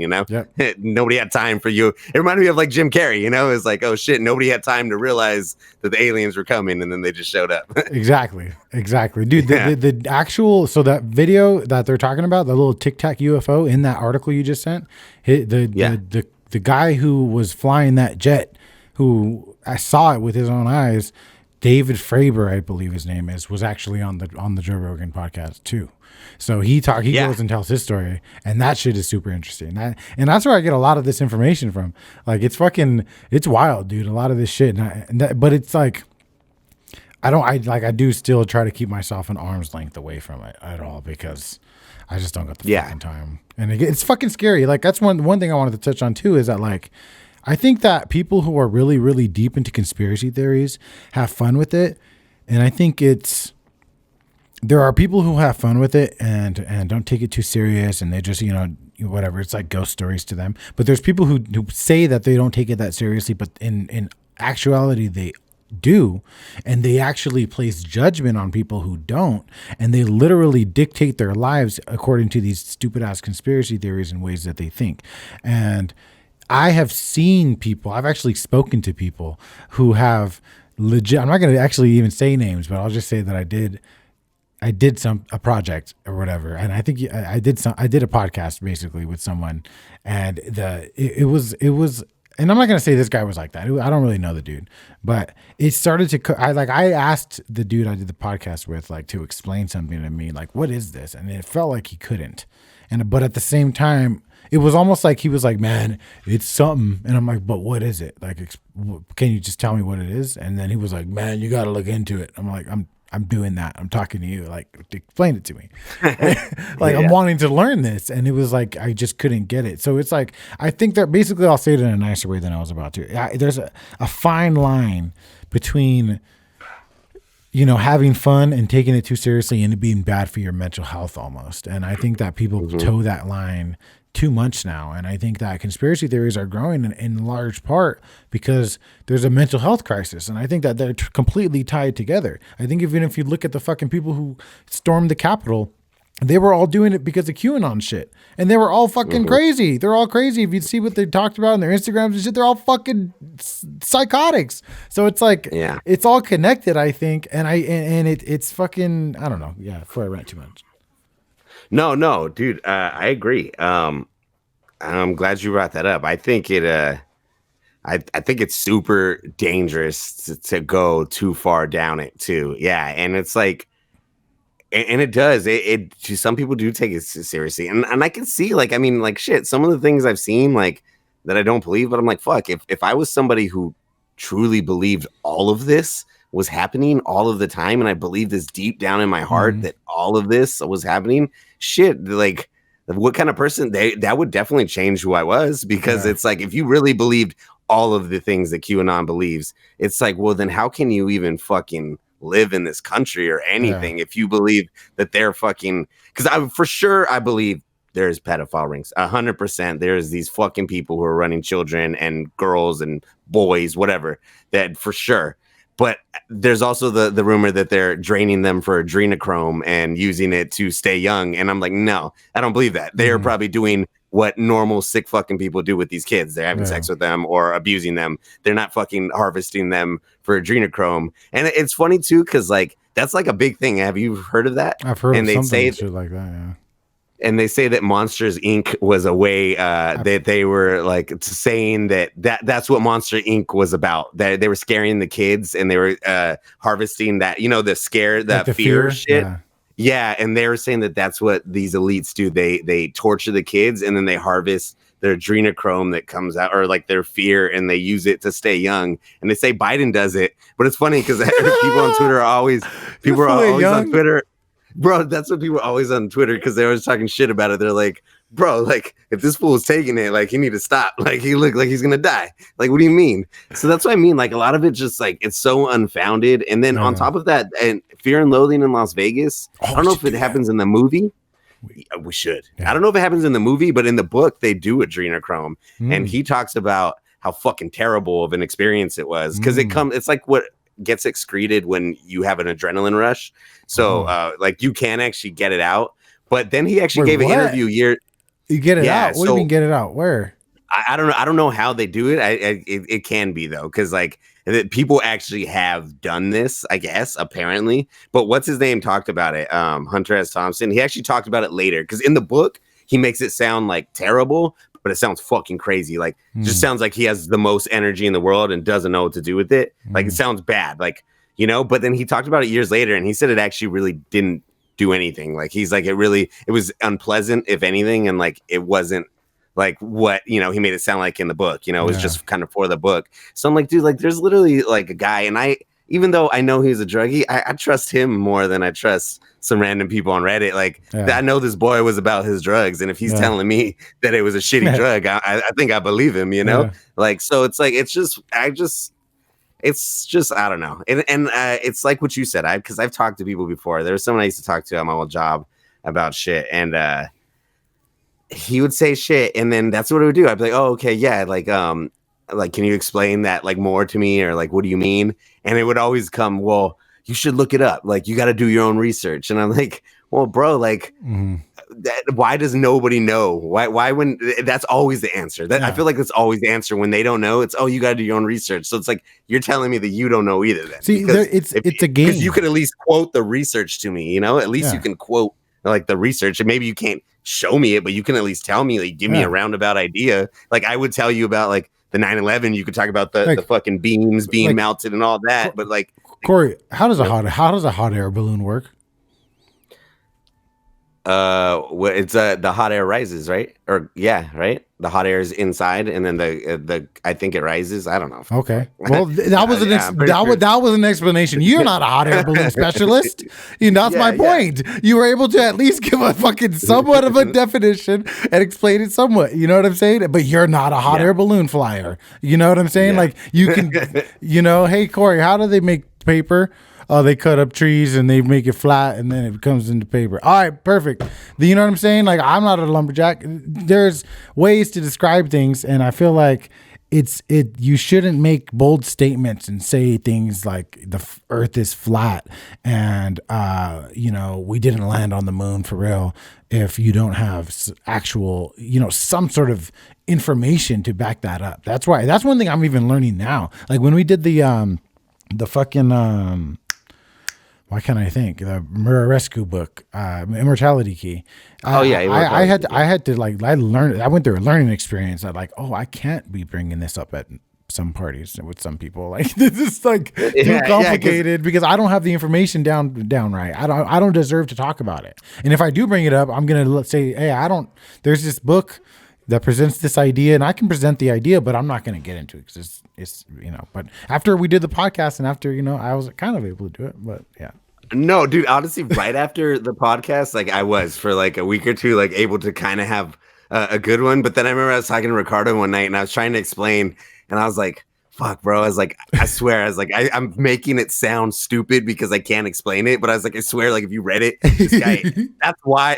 Nobody had time for you. It reminded me of like Jim Carrey, It's like, oh shit, nobody had time to realize that the aliens were coming, and then they just showed up. Exactly. Dude, the actual, so that video that they're talking about, the little Tic Tac UFO in that article you just sent, the guy who was flying that jet, who I saw it with his own eyes, David Fravor, I believe his name is, was actually on the Joe Rogan podcast too. So he goes and tells his story, and that shit is super interesting. And that's where I get a lot of this information from. Like it's wild, dude. A lot of this shit, but it's like I do still try to keep myself an arm's length away from it at all because I just don't got the fucking time. And it's fucking scary. Like that's one thing I wanted to touch on too is that like. I think that people who are really, really deep into conspiracy theories have fun with it. And I think there are people who have fun with it and don't take it too serious. And they just, whatever, it's like ghost stories to them. But there's people who say that they don't take it that seriously, but in actuality, they do. And they actually place judgment on people who don't. And they literally dictate their lives according to these stupid ass conspiracy theories in ways that they think. And I have seen people, I've actually spoken to people who have legit, I'm not going to actually even say names, but I'll just say that I did a project or whatever. And I think I did a podcast basically with someone, and it was, and I'm not going to say this guy was like that. I don't really know the dude, but it started to, I asked the dude I did the podcast with, like, to explain something to me, like, what is this? And it felt like he couldn't. But at the same time, it was almost like he was like, man, it's something. And I'm like, but what is it? Like, can you just tell me what it is? And then he was like, man, you got to look into it. I'm like, I'm doing that. I'm talking to you. Like, explain it to me. I'm wanting to learn this. And it was like, I just couldn't get it. So it's like, I think that basically I'll say it in a nicer way than I was about to. There's a fine line between, having fun and taking it too seriously and it being bad for your mental health almost. And I think that people toe that line too much now. And I think that conspiracy theories are growing in large part because there's a mental health crisis. And I think that they're completely tied together. I think even if you look at the fucking people who stormed the Capitol, they were all doing it because of QAnon shit. And they were all fucking crazy. They're all crazy. If you see what they talked about on their Instagrams and shit, they're all fucking psychotics. So it's like, it's all connected, I think. And it's fucking, I don't know. Yeah, before I rant too much. No, dude, I agree. I'm glad you brought that up. I think I think it's super dangerous to go too far down it too. Yeah, and it's like, and it does. It some people do take it seriously, and I can see, like, I mean, like, shit. Some of the things I've seen, like, that I don't believe, but I'm like, fuck. If I was somebody who truly believed all of this was happening all of the time, and I believe this deep down in my heart that all of this was happening, shit, like, what kind of person that would definitely change who I was, because it's like, if you really believed all of the things that QAnon believes, it's like, well, then how can you even fucking live in this country or anything if you believe that they're fucking, because I believe there's pedophile rings 100%. There's these fucking people who are running children and girls and boys, whatever, that for sure. But there's also the rumor that they're draining them for adrenochrome and using it to stay young. And I'm like, no, I don't believe that. They're probably doing what normal sick fucking people do with these kids. They're having sex with them or abusing them. They're not fucking harvesting them for adrenochrome. And it's funny too, because like that's like a big thing. Have you heard of that? I've heard of something shit like that, yeah. And they say that Monsters Inc. was a way that they were like saying that's what Monster Inc. was about. That they were scaring the kids and they were harvesting that, the scare, that like fear shit. Yeah. And they were saying that that's what these elites do. They torture the kids and then they harvest their adrenochrome that comes out, or like their fear, and they use it to stay young. And they say Biden does it, but it's funny because people on Twitter are always on Twitter. Bro, that's what people are always on Twitter, because they're always talking shit about it. They're like, bro, like, if this fool is taking it, like, he need to stop. Like, he look like he's gonna die. Like, what do you mean? So that's what I mean. Like, a lot of it just like, it's so unfounded. And then on top of that, and Fear and Loathing in Las Vegas, I don't know if it happens in the movie. We should. I don't know if it happens in the movie, but in the book, they do adrenochrome. And he talks about how fucking terrible of an experience it was. Because it's like what gets excreted when you have an adrenaline rush. So like you can actually get it out. But then he actually gave an interview You get it out? What do you mean get it out? Where? I don't know. I don't know how they do it. It can be though, because like people actually have done this, I guess, apparently. But what's his name talked about it? Hunter S. Thompson. He actually talked about it later, because in the book he makes it sound like terrible, but it sounds fucking crazy. Like just sounds like he has the most energy in the world and doesn't know what to do with it. Like it sounds bad, like, but then he talked about it years later and he said it actually really didn't do anything. Like he's like, it was unpleasant, if anything. And like, it wasn't like what, he made it sound like in the book, it was just kind of for the book. So I'm like, dude, like there's literally like a guy, and even though I know he's a druggie, I trust him more than I trust some random people on Reddit. Like I know this boy was about his drugs, and if he's telling me that it was a shitty drug, I think I believe him, like, so it's like, it's just I don't know. And it's like what you said, because I've talked to people before. There was someone I used to talk to at my old job about shit, and he would say shit, and then that's what I would do. I'd be like, oh, okay, yeah, like can you explain that like more to me, or like, what do you mean? And it would always come, well, you should look it up. Like, you got to do your own research. And I'm like, well, bro, like, why does nobody know? Why when that's always the answer? I feel like that's always the answer when they don't know. It's, oh, you got to do your own research. So it's like, you're telling me that you don't know either. Then. See, it's a game. Because you could at least quote the research to me, at least you can quote like the research, and maybe you can't show me it, but you can at least tell me, like, give me a roundabout idea. Like I would tell you about like the 9/11. You could talk about the fucking beams being like, melted and all that. But like, Corey, how does a hot air balloon work? It's the hot air rises, right? Or right? The hot air is inside, and then the I think it rises. I don't know. Okay, well, that was an explanation. You're not a hot air balloon specialist. That's my point. You were able to at least give a fucking somewhat of a definition and explain it somewhat. You know what I'm saying? But you're not a hot air balloon flyer. You know what I'm saying? Like you can, hey Corey, how do they make paper? Oh, they cut up trees and they make it flat, and then it comes into paper. All right, perfect. You know what I'm saying? Like, I'm not a lumberjack. There's ways to describe things, and I feel like you shouldn't make bold statements and say things like the earth is flat and we didn't land on the moon for real if you don't have actual, some sort of information to back that up. That's one thing I'm even learning now. Like when we did the fucking why can't I think? The Murarescu book, Immortality Key. I had to I learned. I went through a learning experience. I I can't be bringing this up at some parties with some people. Like this is like too complicated because I don't have the information down right. I don't deserve to talk about it. And if I do bring it up, I'm gonna say, hey, there's this book that presents this idea, and I can present the idea, but I'm not going to get into it because it's but after we did the podcast and after, I was kind of able to do it, but yeah. No, dude, honestly, right after the podcast, like I was for like a week or two, like able to kind of have a good one. But then I remember I was talking to Ricardo one night and I was trying to explain, and I was like, fuck, bro. I was like, I swear, I was like, I'm making it sound stupid because I can't explain it. But I was like, I swear, like if you read it, this guy,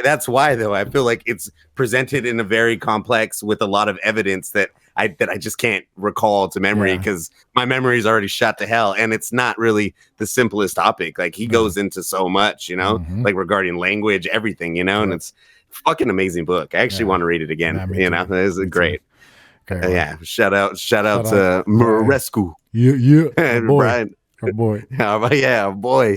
that's why though. I feel like it's presented in a very complex with a lot of evidence that I just can't recall to memory because my memory is already shot to hell, and it's not really the simplest topic. Like he goes into so much, you know, like regarding language, everything, you know, and it's a fucking amazing book. I actually want to read it again. You know, it's great. Okay, yeah, shout out to Marescu. Yeah, Brian. Our boy. Yeah, boy.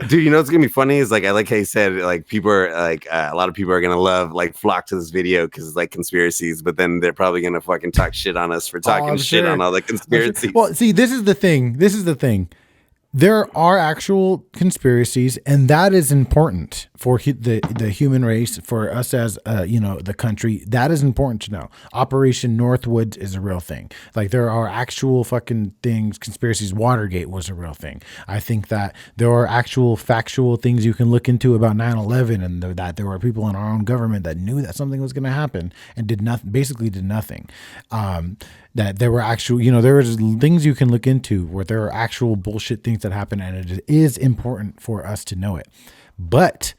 Dude, you know what's gonna be funny is like I like how you said like people are like a lot of people are gonna love like flock to this video because it's like conspiracies, but then they're probably gonna fucking talk shit on us for talking shit on all the conspiracies. Well, see, this is the thing. There are actual conspiracies, and that is important for the human race, for us as the country. That is important to know. Operation Northwoods is a real thing. Like there are actual fucking things, conspiracies. Watergate was a real thing. I think that there are actual factual things you can look into about 9/11, and that there were people in our own government that knew that something was going to happen and did nothing. Basically, did nothing. That there were actual, there was things you can look into where there are actual bullshit things that happen, and it is important for us to know it. But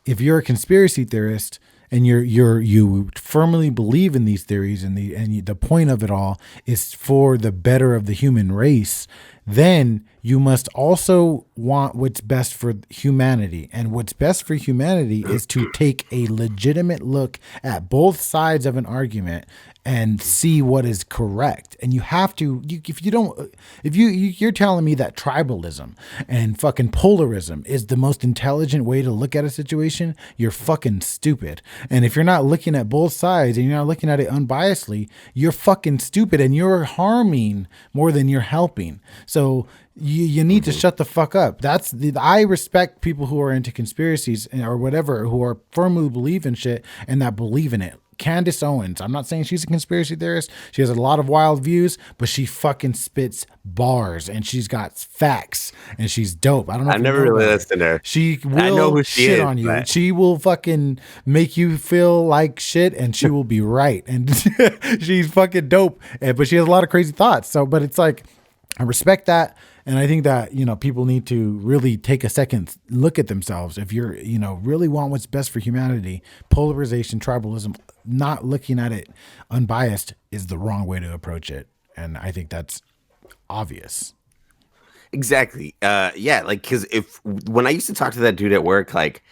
if you're a conspiracy theorist and you firmly believe in these theories and the point of it all is for the better of the human race, then you must also want what's best for humanity. And what's best for humanity is to take a legitimate look at both sides of an argument and see what is correct. And you have to, you're telling me that tribalism and fucking polarism is the most intelligent way to look at a situation, you're fucking stupid. And if you're not looking at both sides and you're not looking at it unbiasedly, you're fucking stupid and you're harming more than you're helping. So you need to shut the fuck up. I respect people who are into conspiracies or whatever, who are firmly believe in shit and that believe in it. Candace Owens. I'm not saying she's a conspiracy theorist. She has a lot of wild views, but she fucking spits bars and she's got facts and she's dope. I don't know. I've never really listened to her. She will shit on you. But she will fucking make you feel like shit and she will be right. And she's fucking dope. But she has a lot of crazy thoughts. So, but it's like, I respect that. And I think that, people need to really take a second look at themselves. If you're, really want what's best for humanity, polarization, tribalism, not looking at it unbiased is the wrong way to approach it. And I think that's obvious. Exactly. Yeah. Like, cause when I used to talk to that dude at work, like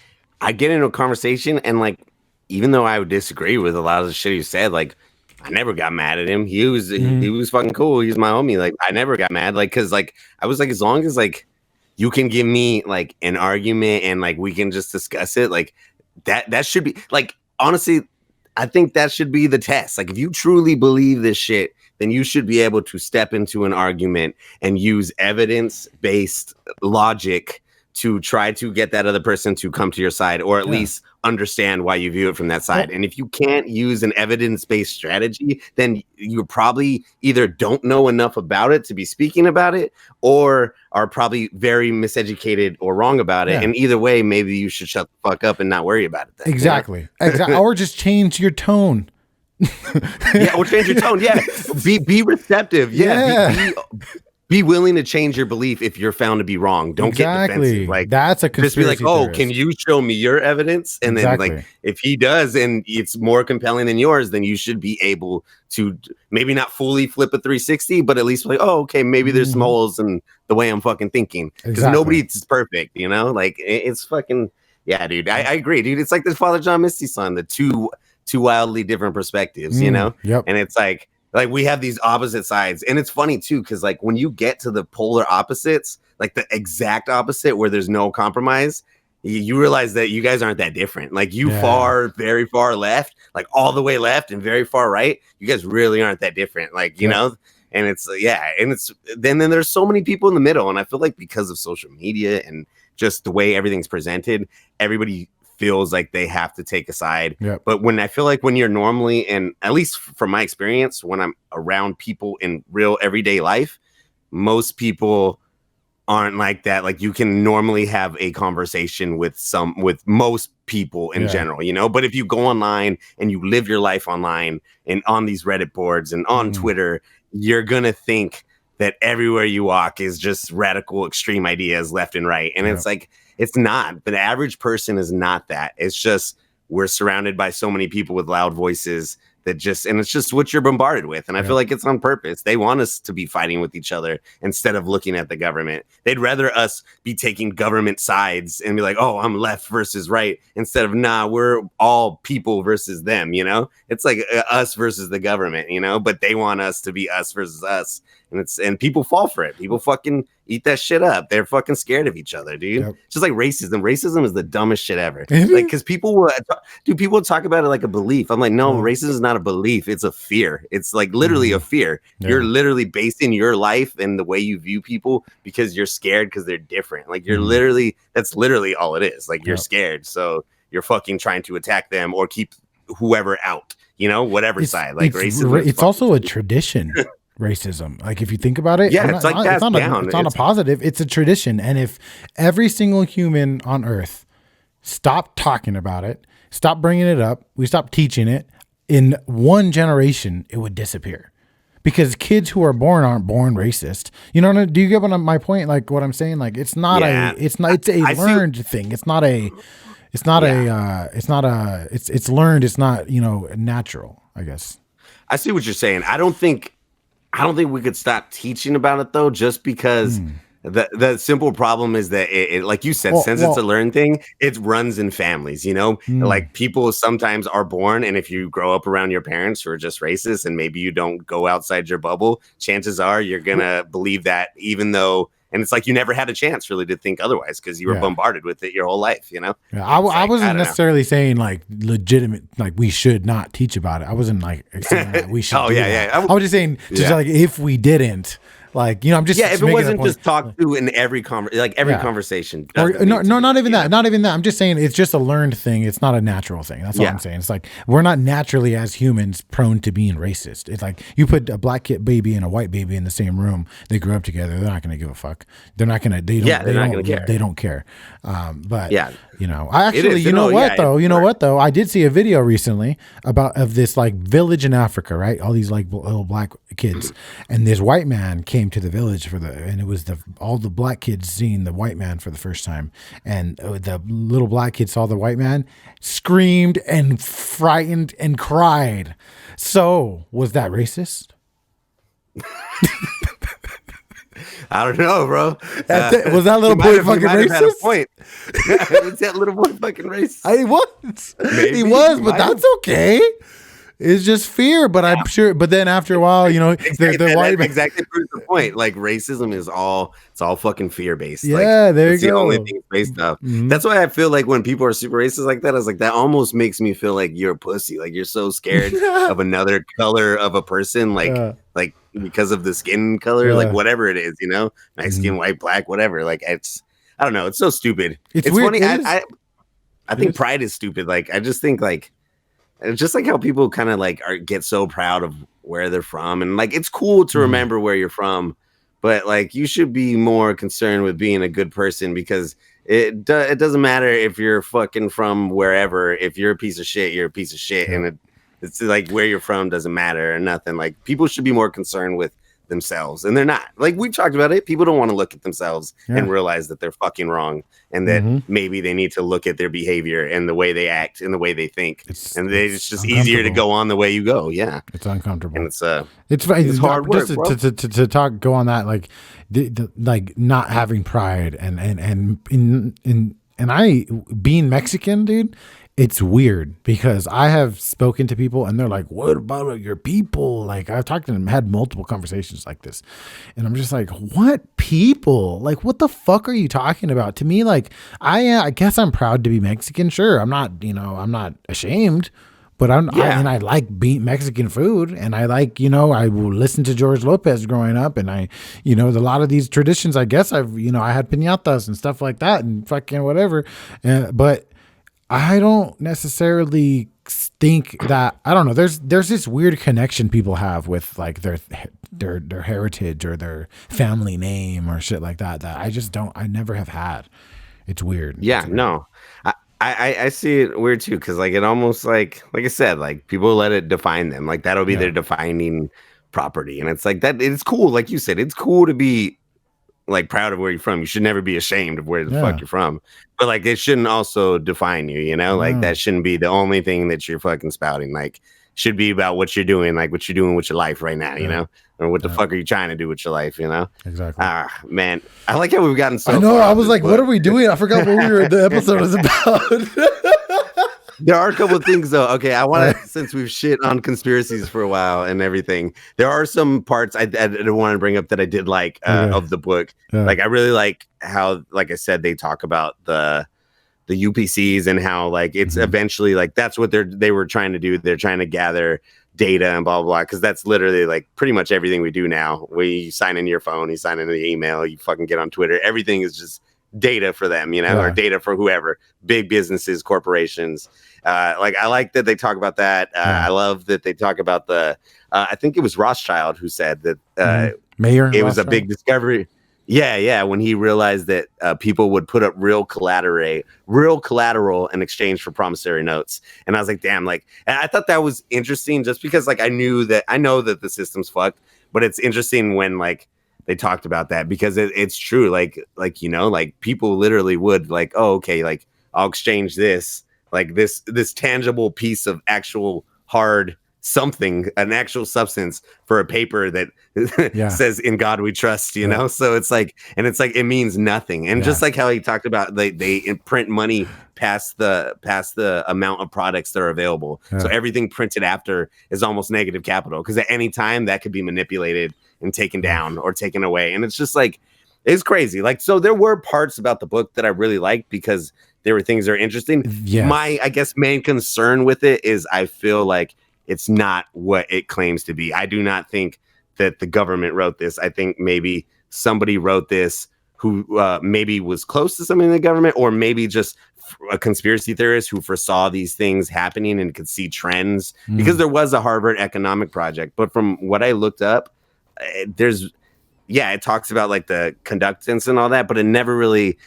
I get into a conversation and like, even though I would disagree with a lot of the shit he said, like, I never got mad at him. He was fucking cool. He was my homie. Like I never got mad. Like, cause like I was like, as long as like you can give me like an argument and like we can just discuss it, like that should be like, honestly, I think that should be the test. Like if you truly believe this shit, then you should be able to step into an argument and use evidence-based logic to try to get that other person to come to your side, or at least understand why you view it from that side. And if you can't use an evidence-based strategy, then you probably either don't know enough about it to be speaking about it, or are probably very miseducated or wrong about it. And either way, maybe you should shut the fuck up and not worry about it then, Exactly. Or just change your tone. Or change your tone. Be receptive. Be willing to change your belief if you're found to be wrong. Don't get defensive. Like that's a conspiracy just be like, theorist. Can you show me your evidence? And then like if he does and it's more compelling than yours, then you should be able to maybe not fully flip a 360, but at least like, okay, maybe there's some holes in the way I'm fucking thinking. Because nobody's perfect, like it's fucking dude. I agree, dude. It's like this Father John Misty song, the two wildly different perspectives, and it's like we have these opposite sides. And it's funny too, because like when you get to the polar opposites, like the exact opposite where there's no compromise, you realize that you guys aren't that different. Like very far left, like all the way left, and very far right, you guys really aren't that different. Like, and it's and it's then there's so many people in the middle. And I feel like because of social media and just the way everything's presented, everybody feels like they have to take a side. But when I feel like when you're normally, and at least from my experience, when I'm around people in real everyday life, most people aren't like that. Like you can normally have a conversation with most people in general, you know, but if you go online and you live your life online and on these Reddit boards and on Twitter, you're going to think that everywhere you walk is just radical extreme ideas left and right. And it's like, it's not. The average person is not that. It's just we're surrounded by so many people with loud voices that just, and it's just what you're bombarded with. And I feel like it's on purpose. They want us to be fighting with each other instead of looking at the government. They'd rather us be taking government sides and be like, oh, I'm left versus right, instead of, nah, we're all people versus them, you know? It's like us versus the government, you know? But they want us to be us versus us. And people fall for it. People fucking eat that shit up. They're fucking scared of each other, dude. It's just like racism. Racism is the dumbest shit ever. Like, because people will talk about it like a belief. I'm like, no, racism is not a belief. It's a fear. It's like literally a fear. You're literally basing your life and the way you view people because you're scared because they're different. Like you're literally, that's literally all it is. Like you're scared. So you're fucking trying to attack them or keep whoever out, you know, whatever side. Like racism. It's also a tradition. Racism, like if you think about it, it's not a positive. It's a tradition, and if every single human on Earth stopped talking about it, stopped bringing it up, we stopped teaching it, in one generation, it would disappear. Because kids who are born aren't born racist. You know? Do you get my point? Like what I'm saying? Like it's not it's a learned thing. It's learned. It's not, you know, natural, I guess. I see what you're saying. I don't think we could stop teaching about it though, just because the simple problem is that it like you said, since it's a learned thing, it runs in families, you know, like people sometimes are born. And if you grow up around your parents who are just racist and maybe you don't go outside your bubble, chances are you're going to believe that, even though, and it's like you never had a chance really to think otherwise because you were bombarded with it your whole life, you know? Yeah, I wasn't necessarily saying like legitimate, like we should not teach about it. I wasn't like saying that we should. I was just saying, just like if we didn't, like, you know, I'm just if it wasn't just talked to in every conversation. Not even that. I'm just saying it's just a learned thing. It's not a natural thing. That's all I'm saying. It's like we're not naturally as humans prone to being racist. It's like you put a black kid baby and a white baby in the same room. They grew up together. They're not going to give a fuck. They're not going to. They don't care. But you know, I actually, you know what though? I did see a video recently of this like village in Africa, right? All these like little black kids, and this white man came to the village and it was all the black kids seeing the white man for the first time, and the little black kid saw the white man, screamed and frightened and cried. So was that racist? I don't know, bro. Was that little boy fucking racist? Had a point. Was that little boy fucking racist? He was. Maybe. He was, but that's okay. It's just fear, but I'm sure. But then after a while, you know, the white man exactly proves the point. Like racism is all fucking fear based. Yeah, like, there you go. The only thing it's based off. That's why I feel like when people are super racist like that, I was like, that almost makes me feel like you're a pussy. Like you're so scared of another color of a person, like because of the skin color, like whatever it is, you know, Mexican, white, black, whatever. Like I don't know. It's so stupid. It's weird. Funny. I think pride is stupid. Like I just think like. It's just like how people kind of like get so proud of where they're from, and like it's cool to remember where you're from, but like you should be more concerned with being a good person, because it doesn't matter if you're fucking from wherever. If you're a piece of shit, you're a piece of shit, and it's like where you're from doesn't matter or nothing. Like people should be more concerned with themselves, and they're not. Like we talked about it, people don't want to look at themselves and realize that they're fucking wrong, and that maybe they need to look at their behavior and the way they act and the way they think, it's just easier to go on the way you go. It's uncomfortable, and it's hard work to talk go on that, like like not having pride and I being Mexican, dude. It's weird because I have spoken to people and they're like, what about your people? Like I've talked to them, had multiple conversations like this. And I'm just like, what people? Like, what the fuck are you talking about? To me, like, I guess I'm proud to be Mexican. Sure. I'm not ashamed, but I like being Mexican food. And I like, I will listen to George Lopez growing up. And a lot of these traditions, I guess I had piñatas and stuff like that and fucking whatever. But I don't necessarily think that, I don't know, there's this weird connection people have with like their heritage or their family name or shit like that I never have had. It's weird. Yeah, It's weird. no. I see it weird too, because like it almost like I said, like people let it define them. Like that'll be their defining property. And it's like that, it's cool, like you said, it's cool to be like proud of where you're from. You should never be ashamed of where the fuck you're from. But like it shouldn't also define you, you know? Like that shouldn't be the only thing that you're fucking spouting. Like should be about what you're doing, like what you're doing with your life right now, you know? Or what the fuck are you trying to do with your life, you know? Exactly. Man, I like how we've gotten so I know, far I was like, what are we doing? I forgot what the episode was about. There are a couple of things though. Okay, I want to, since we've shit on conspiracies for a while and everything, there are some parts I want to bring up that I did like of the book. Like I really like how, like I said, they talk about the UPCs and how like it's eventually like that's what they were trying to do. They're trying to gather data and blah blah, because that's literally like pretty much everything we do now. We sign into your phone, you sign into the email, you fucking get on Twitter. Everything is just data for them, you know, or data for whoever, big businesses, corporations. Like I like that they talk about that. I love that they talk about the I think it was Rothschild who said that Mayor it Rothschild? was a big discovery. Yeah, when he realized that people would put up real collateral in exchange for promissory notes. And I was like, damn, like, and I thought that was interesting just because like I know that the system's fucked, but it's interesting when like they talked about that, because it's true. Like, you know, like people literally would like, oh, okay, like I'll exchange this, like this tangible piece of actual hard something, an actual substance, for a paper that says "In God We Trust," you know? So it's like, and it's like, it means nothing. And just like how he talked about, they print money past the amount of products that are available. So everything printed after is almost negative capital, because at any time that could be manipulated and taken down or taken away. And it's just like, it's crazy. Like, so there were parts about the book that I really liked because there were things that are interesting. Yes. My, I guess, main concern with it is I feel like it's not what it claims to be. I do not think that the government wrote this. I think maybe somebody wrote this who maybe was close to somebody in the government, or maybe just a conspiracy theorist who foresaw these things happening and could see trends, because there was a Harvard economic project. But from what I looked up, it talks about like the conductance and all that, but it never really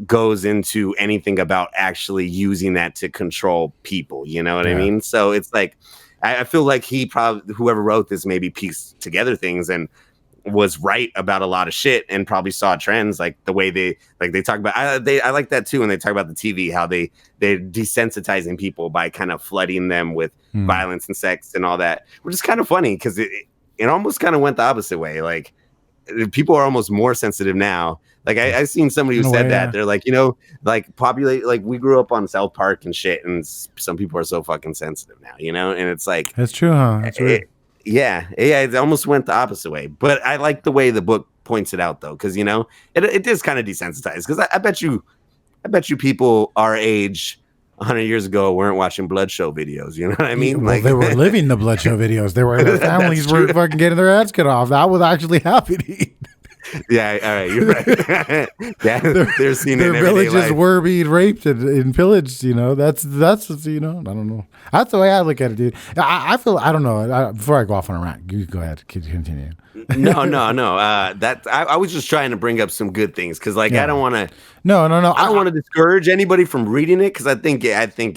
goes into anything about actually using that to control people. You know what I mean? So it's like, I feel like whoever wrote this maybe pieced together things and was right about a lot of shit and probably saw trends, like the way they talk about. I like that too when they talk about the TV, how they're desensitizing people by kind of flooding them with violence and sex and all that, which is kind of funny because it almost kind of went the opposite way. Like people are almost more sensitive now. Like I've seen somebody who said that. They're like, you know, like we grew up on South Park and shit, and some people are so fucking sensitive now, you know? And it's like, that's true, huh? That's weird. It almost went the opposite way. But I like the way the book points it out though, because you know, it is kind of desensitized. Because I bet you people our age 100 years ago weren't watching blood show videos, you know what I mean? Well, like they were living the blood show videos. Their families were fucking getting their ads cut off. That was actually happening. Yeah, all right, you're right. They're seeing their villages were being raped and pillaged. You know, that's you know, I don't know. That's the way I look at it, dude. I feel, I don't know. Before I go off on a rant, you go ahead, continue. No. That I was just trying to bring up some good things because, like, I don't want to. No. I don't want to discourage anybody from reading it because I think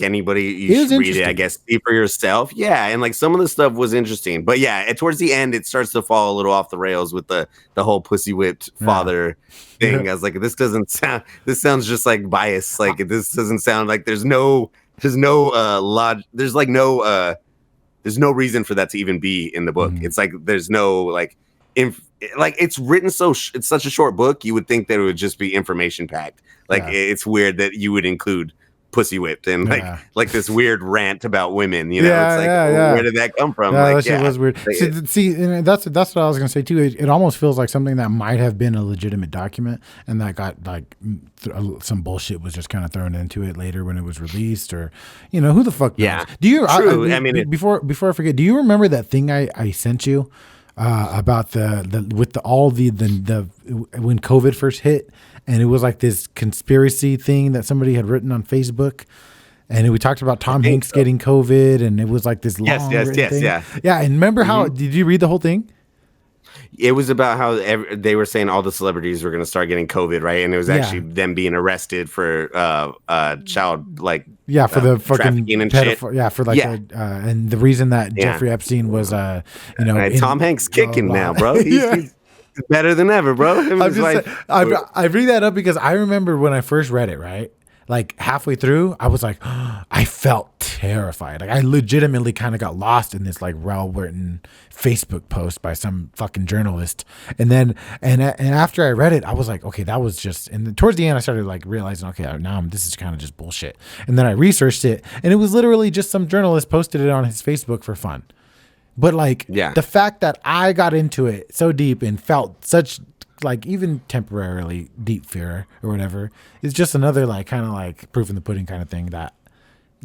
anybody you should read it. I guess see for yourself. Yeah, and like some of the stuff was interesting, but yeah, towards the end it starts to fall a little off the rails with the whole pussy whipped father thing. I was like, this sounds just like bias. Like this doesn't sound like there's no reason for that to even be in the book. It's like there's no like it's written it's such a short book, you would think that it would just be information packed. Like it's weird that you would include pussy whipped and like this weird rant about women, you know? It's like, where did that come from? That shit was weird. See, and that's what I was gonna say too. It almost feels like something that might have been a legitimate document and that got like some bullshit was just kind of thrown into it later when it was released, or you know, who the fuck knows? Yeah. Do you? True. Before I forget, do you remember that thing I sent you about the when COVID first hit? And it was like this conspiracy thing that somebody had written on Facebook And we talked about Tom Hanks getting COVID, and it was like this long thing. Yeah. And remember how, did you read the whole thing? It was about how they were saying all the celebrities were going to start getting COVID, right? And it was actually them being arrested for child, like, for the fucking and shit. For like, and the reason that Jeffrey Epstein was, Tom Hanks kicking now, bro. He's better than ever, bro. I bring that up because I remember when I first read it, right? Like halfway through, I was like, I felt terrified. Like I legitimately kind of got lost in this like well-written Facebook post by some fucking journalist. And then, and after I read it, I was like, okay, that was just, and towards the end, I started like realizing, okay, now this is kind of just bullshit. And then I researched it, and it was literally just some journalist posted it on his Facebook for fun. But like the fact that I got into it so deep and felt such like even temporarily deep fear or whatever is just another like kind of like proof in the pudding kind of thing that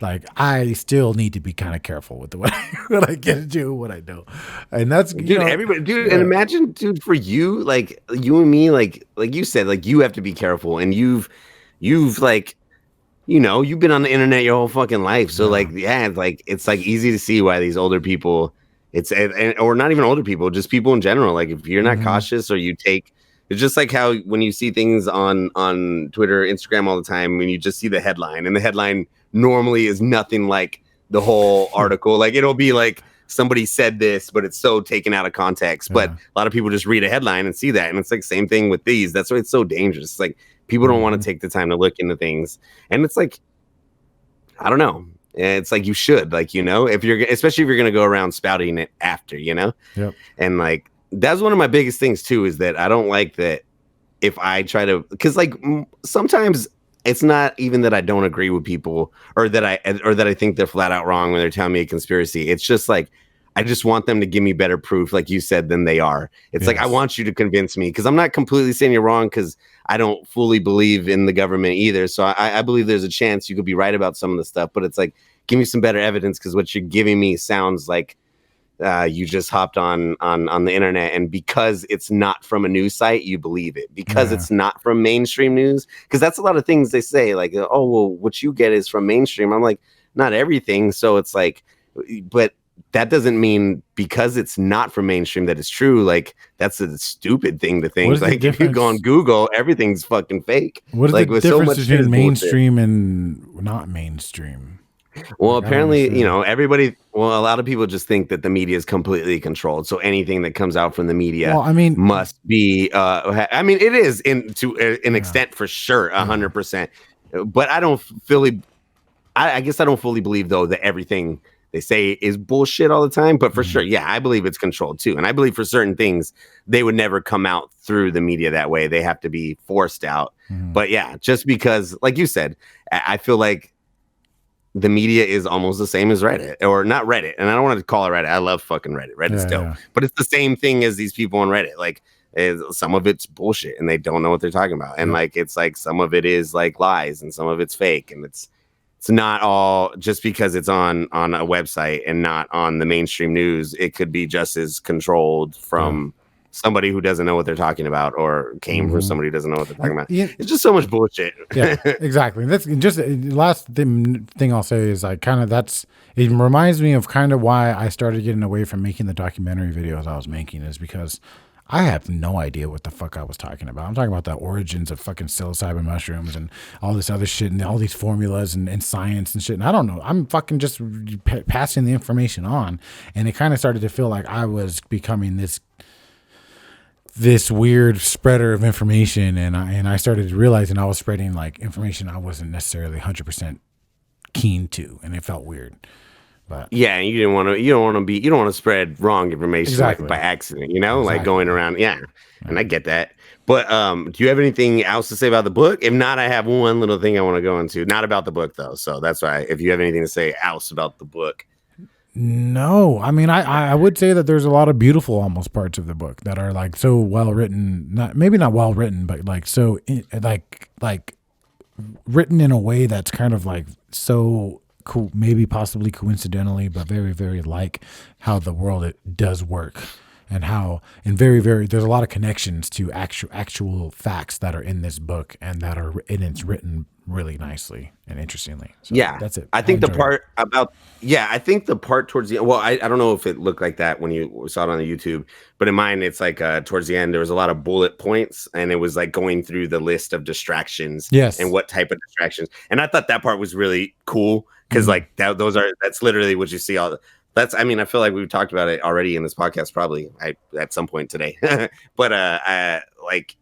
like I still need to be kind of careful with what I get into, what I do. And that's everybody, and imagine, dude, for you, like you and me, like you said, like you have to be careful, and you've like, you've been on the internet your whole fucking life, so like like it's like easy to see why these older people, or not even older people, just people in general, like if you're not cautious or you take. It's just like how when you see things on Twitter, Instagram all the time, when you just see the headline, and the headline normally is nothing like the whole article. Like it'll be like somebody said this, but it's so taken out of context. But a lot of people just read a headline and see that. And it's like same thing with these. That's why it's so dangerous. It's like people don't want to take the time to look into things. And it's like, I don't know. It's like you should, like, especially if you're going to go around spouting it after, and like, that's one of my biggest things too, is that I don't like that if I try to, because like sometimes it's not even that I don't agree with people or that I think they're flat out wrong when they're telling me a conspiracy. It's just like, I just want them to give me better proof, like you said, than they are. It's like, I want you to convince me, because I'm not completely saying you're wrong, because I don't fully believe in the government either. So I believe there's a chance you could be right about some of the stuff, but it's like, give me some better evidence, because what you're giving me sounds like you just hopped on the internet, and because it's not from a news site, you believe it, because it's not from mainstream news. Because that's a lot of things they say, like, oh, well, what you get is from mainstream. I'm like, not everything. So it's like, but that doesn't mean because it's not from mainstream that it's true. Like, that's a stupid thing to think. Like, if you go on Google, everything's fucking fake. What is like, the difference between mainstream and not mainstream? Well, apparently, a lot of people just think that the media is completely controlled. So anything that comes out from the media, must be, it is to an extent for sure, 100%. But I don't fully, I guess I don't fully believe though that everything they say is bullshit all the time. But for sure, I believe it's controlled too. And I believe for certain things, they would never come out through the media that way. They have to be forced out. But just because, like you said, I feel like the media is almost the same as Reddit, or not Reddit. And I don't want to call it Reddit. I love fucking Reddit. Reddit's dope. But it's the same thing as these people on Reddit. Like, some of it's bullshit and they don't know what they're talking about. And like, it's like some of it is like lies and some of it's fake. And it's not all just because it's on a website and not on the mainstream news. It could be just as controlled from somebody who doesn't know what they're talking about, or came from somebody who doesn't know what they're talking about. It's just so much bullshit. Exactly. That's just the last thing I'll say is like it reminds me of kind of why I started getting away from making the documentary videos I was making, is because I have no idea what the fuck I was talking about. I'm talking about the origins of fucking psilocybin mushrooms and all this other shit and all these formulas and science and shit. And I don't know. I'm fucking just passing the information on. And it kind of started to feel like I was becoming this weird spreader of information, and I started realizing I was spreading like information I wasn't necessarily 100% keen to, and it felt weird. But you don't want to spread wrong information like by accident, like going around. And I get that. But do you have anything else to say about the book? If not, I have one little thing I want to go into, not about the book though. So that's why, if you have anything to say else about the book. No, I mean, I would say that there's a lot of beautiful almost parts of the book that are like so well written, maybe not well written, but like so like written in a way that's kind of like so cool, maybe possibly coincidentally, but very, very like how the world it does work, and how there's a lot of connections to actual facts that are in this book and that are in its written really nicely and interestingly. So Yeah, that's it. I think the part about I think the part towards the I don't know if it looked like that when you saw it on the YouTube, but in mine it's like towards the end there was a lot of bullet points and it was like going through the list of distractions and what type of distractions. And I thought that part was really cool because like that's literally what you see all the, that's I mean I feel like we've talked about it already in this podcast probably at some point today. But like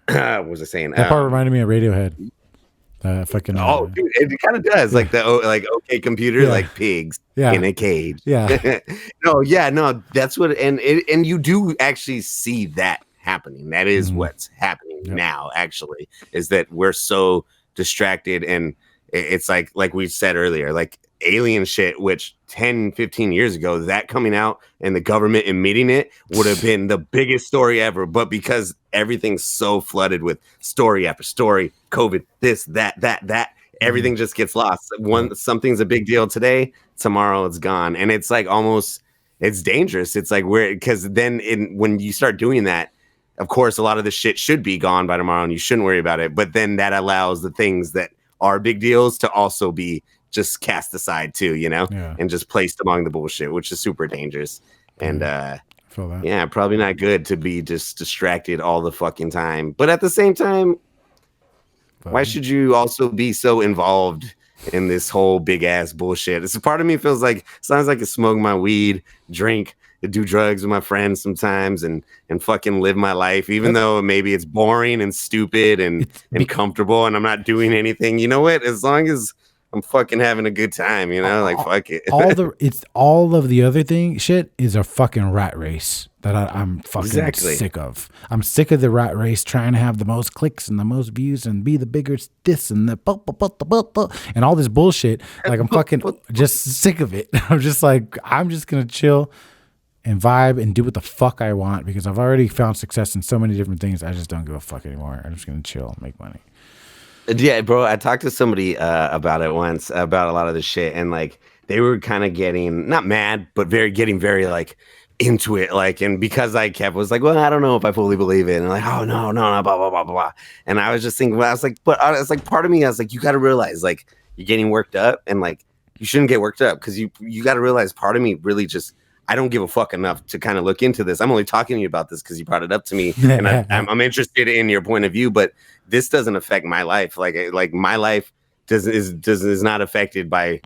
what was I saying? That part reminded me of Radiohead. Fucking dude, it kind of does like the like OK Computer, like pigs in a cage. No, that's what and you do actually see that happening. That is what's happening now actually, is that we're so distracted, and it's like we said earlier, like alien shit, which 10-15 years ago, that coming out and the government admitting it would have been the biggest story ever. But because everything's so flooded with story after story, COVID, this, that, everything just gets lost. Something's a big deal today, tomorrow it's gone. And it's like almost, it's dangerous. It's like because then when you start doing that, of course, a lot of the shit should be gone by tomorrow and you shouldn't worry about it. But then that allows the things that are big deals to also be just cast aside too, and just placed among the bullshit, which is super dangerous. And probably not good to be just distracted all the fucking time. But at the same time, why should you also be so involved in this whole big ass bullshit? It's a part of me feels like sounds like I smoke my weed, drink, do drugs with my friends sometimes, and fucking live my life, even though maybe it's boring and stupid and comfortable, and I'm not doing anything. You know what? As long as I'm fucking having a good time, like fuck it. all of the other shit is a fucking rat race that I'm fucking sick of. I'm sick of the rat race trying to have the most clicks and the most views and be the bigger this and the and all this bullshit. Like I'm fucking just sick of it. I'm just like, I'm just gonna chill and vibe and do what the fuck I want because I've already found success in so many different things. I just don't give a fuck anymore. I'm just gonna chill and make money. Yeah, bro, I talked to somebody about it once, about a lot of this shit, and like they were kind of getting not mad, but getting very like into it, like, and because I was like, well, I don't know if I fully believe it, and like, oh no, blah blah blah blah, and I was just thinking, I was like, but I was like, part of me, I was like, you got to realize, like, you're getting worked up, and like, you shouldn't get worked up because you got to realize, part of me really just. I don't give a fuck enough to kind of look into this. I'm only talking to you about this because you brought it up to me, and I'm interested in your point of view. But this doesn't affect my life. Like my life is not affected by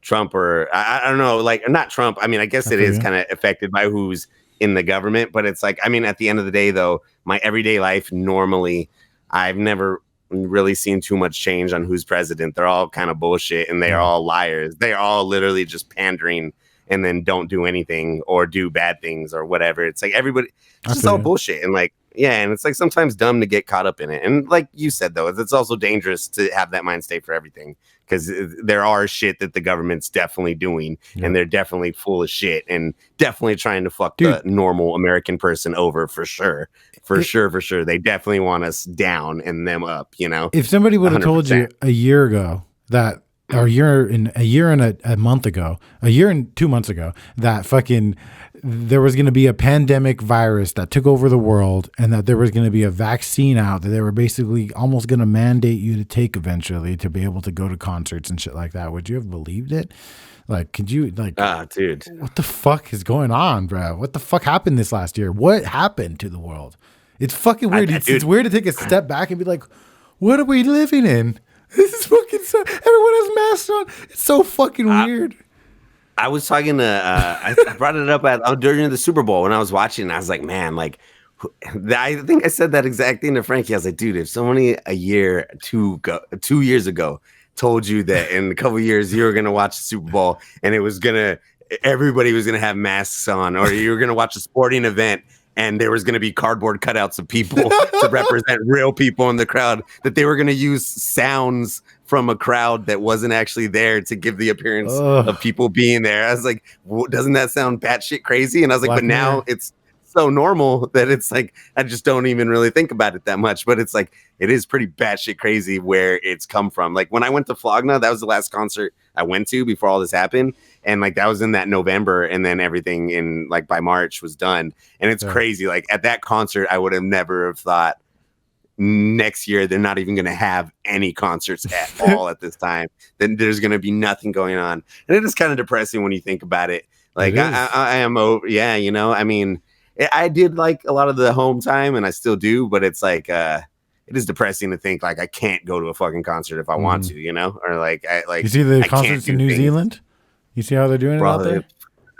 Trump or I don't know, like not Trump. I mean, I guess it is kind of affected by who's in the government. But it's like, I mean, at the end of the day, though, my everyday life normally, I've never really seen too much change on who's president. They're all kind of bullshit, and they are all liars. They are all literally just pandering. And then don't do anything or do bad things or whatever. It's like everybody, it's just all bullshit. And like, and it's like sometimes dumb to get caught up in it. And like you said, though, it's also dangerous to have that mind state for everything because there are shit that the government's definitely doing and they're definitely full of shit and definitely trying to fuck the normal American person over for sure. For sure. They definitely want us down and them up, If somebody would have told you a year ago that or a year and a month ago, a year and 2 months ago, that fucking there was going to be a pandemic virus that took over the world and that there was going to be a vaccine out that they were basically almost going to mandate you to take eventually to be able to go to concerts and shit like that, would you have believed it? Like, could you dude, what the fuck is going on, bro? What the fuck happened this last year? What happened to the world? It's fucking weird. It's weird to take a step back and be like, what are we living in? This is fucking so. Everyone has masks on. It's so fucking weird. I was talking to. I brought it up during the Super Bowl when I was watching. I was like, man, like, I think I said that exact thing to Frankie. I was like, dude, if somebody 2 years ago told you that in a couple of years you were gonna watch the Super Bowl and everybody was gonna have masks on, or you were gonna watch a sporting event. And there was going to be cardboard cutouts of people to represent real people in the crowd, that they were going to use sounds from a crowd that wasn't actually there to give the appearance of people being there. I was like, doesn't that sound batshit crazy? And I was like, but now it's so normal that it's like, I just don't even really think about it that much. But it's like, it is pretty batshit crazy where it's come from. Like when I went to Flogna, that was the last concert I went to before all this happened. And like that was in that November, and then everything in like by March was done. And it's crazy. Like at that concert, I would have never have thought next year they're not even going to have any concerts at all at this time. Then there's going to be nothing going on, and it is kind of depressing when you think about it. Like I am over. Yeah, you know, I mean, I did like a lot of the home time, and I still do, but it's like it is depressing to think like I can't go to a fucking concert if I want to, you know, or like you see the concerts in New Zealand. You see how they're doing it out there?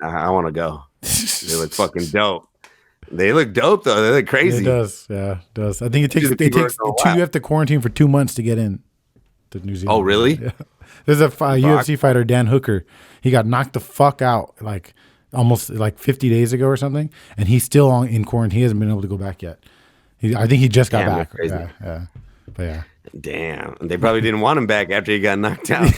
I want to go. They look fucking dope. They look dope though. They look crazy. It does. Yeah, it does. I think it takes you have to quarantine for 2 months to get in to New Zealand. Oh, really? Yeah. There's a UFC fighter, Dan Hooker. He got knocked the fuck out like almost like 50 days ago or something, and he's still in quarantine. He hasn't been able to go back yet. I think he just got back. Yeah. But yeah. Damn, they probably didn't want him back after he got knocked out.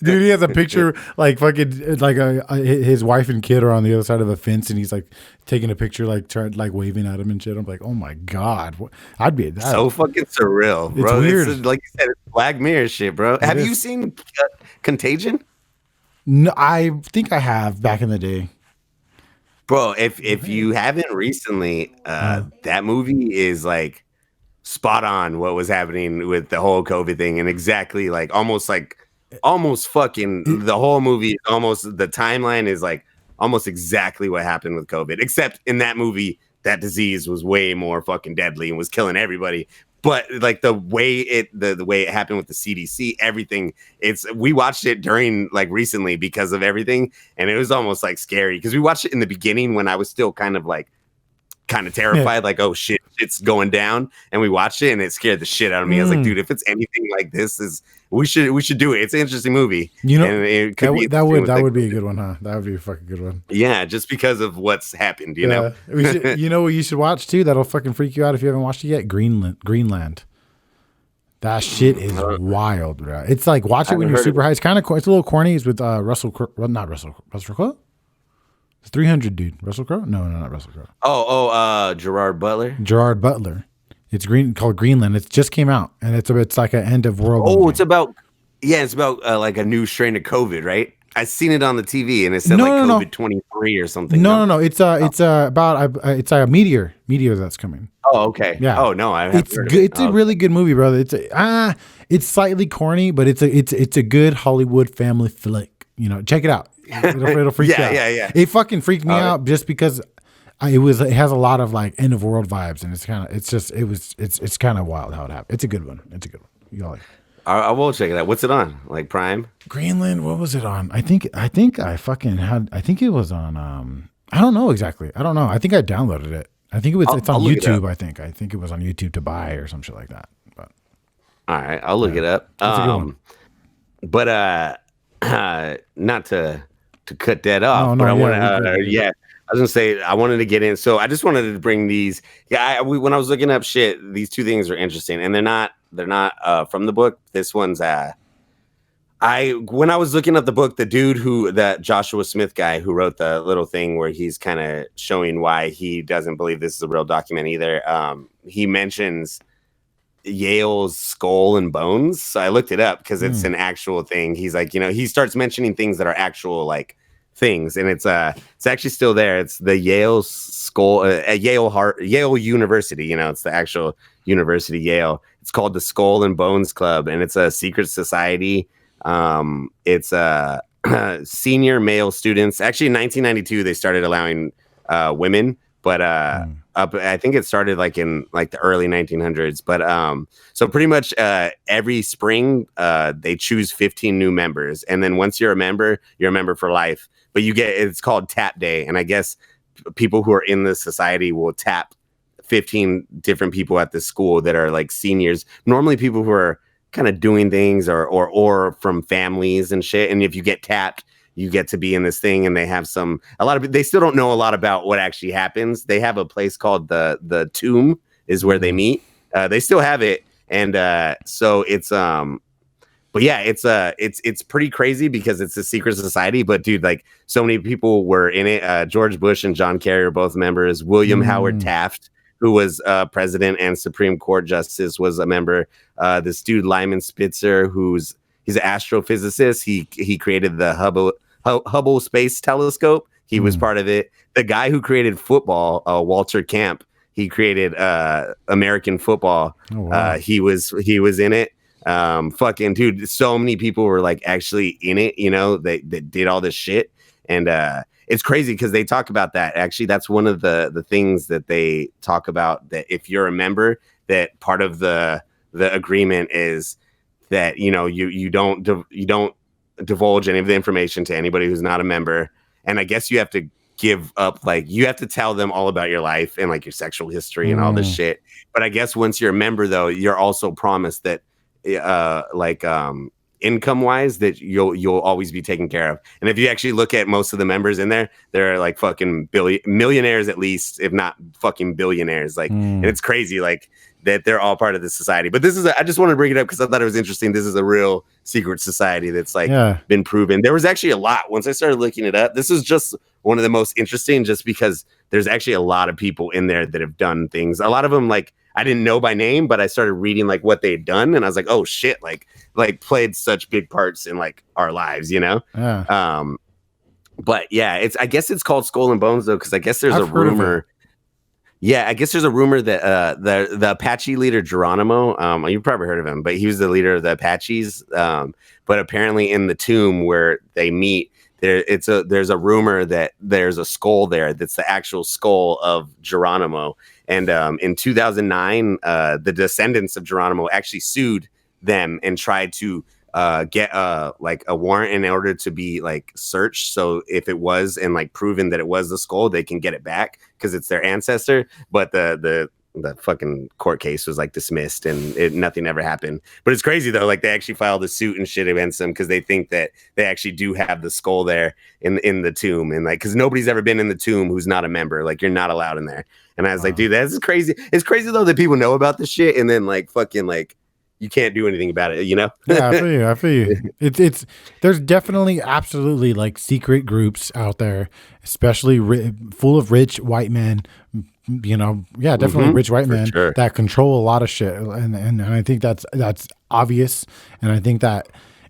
Dude, he has a picture like fucking like his wife and kid are on the other side of a fence, and he's like taking a picture, like waving at him and shit. I'm like, oh my god, I'd be so fucking surreal, bro. It's weird. It's, like you said, it's Black Mirror shit, bro. Have you seen Contagion? No, I think I have back in the day. Bro, if you haven't recently, that movie is like spot on what was happening with the whole COVID thing, and exactly like almost fucking the whole movie, almost the timeline is like almost exactly what happened with COVID, except in that movie that disease was way more fucking deadly and was killing everybody. But like the way it happened with the CDC, everything, we watched it during like recently because of everything, and it was almost like scary because we watched it in the beginning when I was still kind of terrified, like, oh shit, it's going down, and we watched it and it scared the shit out of me. I was like, dude, if it's anything like this, we should do it. It's an interesting movie, you know. And it could that would be a good one, huh? That would be a fucking good one. Yeah, just because of what's happened, you know. You know what you should watch too? That'll fucking freak you out if you haven't watched it yet. Greenland. That shit is wild, bro. It's like watch it when you're super high. It's kind of it's a little corny. It's with Russell Crowe. Well, not Russell Crowe. It's 300 dude. Russell Crowe? No, not Russell Crowe. Gerard Butler. Gerard Butler. It's called Greenland. It just came out, and it's like an end of world. Oh, movie. It's about like a new strain of COVID, right? I seen it on the TV, and it said COVID 23 or something. No. It's about it's a meteor that's coming. Oh, okay. Yeah. Oh no, I haven't heard of it. It's a really good movie, brother. It's slightly corny, but it's a good Hollywood family flick. You know, check it out. It'll freak you out. Yeah. It fucking freaked me out just because it has a lot of like end of world vibes, and it's kind of wild how it happened. It's a good one. You know, I will check it out. What's it on? Like Prime? Greenland. What was it on? I think it was on. I don't know exactly. I don't know. I think I downloaded it. I think it's on YouTube. I think it was on YouTube to buy or some shit like that. But all right, I'll look it up. That's a good one. But not to cut that off, but I want to. I was gonna say I wanted to get in, so I just wanted to bring these. When I was looking up shit, these two things are interesting, and they're not from the book. This one's when I was looking up the book, the dude that Joshua Smith guy who wrote the little thing where he's kind of showing why he doesn't believe this is a real document either. He mentions Yale's Skull and Bones. So I looked it up because it's an actual thing. He's like, he starts mentioning things that are actual like things, and it's actually still there. It's the Yale Skull at Yale University. It's the actual University Yale. It's called the Skull and Bones Club, and it's a secret society. It's senior male students. Actually, in 1992, they started allowing women, but I think it started like in like the early 1900s. But so pretty much every spring they choose 15 new members, and then once you're a member for life. But it's called Tap Day, and I guess people who are in the society will tap 15 different people at the school that are like seniors. Normally, people who are kind of doing things or from families and shit. And if you get tapped, you get to be in this thing, and they have they still don't know a lot about what actually happens. They have a place called the Tomb is where they meet. They still have it. And so it's but yeah, it's pretty crazy because it's a secret society. But dude, like so many people were in it. George Bush and John Kerry are both members. William Howard Taft, who was president and Supreme Court justice, was a member. This dude Lyman Spitzer, he's an astrophysicist. He created the Hubble Space Telescope. He was part of it. The guy who created football, Walter Camp, He created American football. Oh, wow. He was in it. Fucking dude, so many people were like actually in it, you know, that did all this shit. And it's crazy because they talk about that. Actually, that's one of the things that they talk about, that if you're a member, that part of the agreement is that, you know, you don't divulge any of the information to anybody who's not a member. And I guess you have to give up, like, you have to tell them all about your life and like your sexual history and all this shit. But I guess once you're a member, though, you're also promised that income wise, that you'll always be taken care of. And if you actually look at most of the members in there, they're like fucking millionaires at least, if not fucking billionaires. Like, and it's crazy, like, that they're all part of this society. But this is I just wanted to bring it up because I thought it was interesting. This is a real secret society that's like been proven. There was actually a lot once I started looking it up. This is just one of the most interesting, just because there's actually a lot of people in there that have done things. A lot of them, like, I didn't know by name, but I started reading like what they had done, and I was like, oh shit, like played such big parts in like our lives, you know? But yeah, I guess it's called Skull and Bones though, because I guess there's a rumor. Yeah, I guess there's a rumor that the Apache leader Geronimo, you've probably heard of him, but he was the leader of the Apaches. But apparently in the tomb where they meet, there's a rumor that there's a skull there that's the actual skull of Geronimo. And in 2009, the descendants of Geronimo actually sued them and tried to get like a warrant in order to be like searched. So if it was and like proven that it was the skull, they can get it back because it's their ancestor. But the fucking court case was like dismissed and nothing ever happened. But it's crazy though, like they actually filed a suit and shit against them because they think that they actually do have the skull there in the tomb, and like because nobody's ever been in the tomb who's not a member. Like, you're not allowed in there. And I was like, dude, that's crazy. It's crazy though that people know about this shit and then like fucking like you can't do anything about it, you know? Yeah, I feel you. It's there's definitely absolutely like secret groups out there, especially full of rich white men, you know. Yeah, definitely rich white men that control a lot of shit. And I think that's obvious. And I think that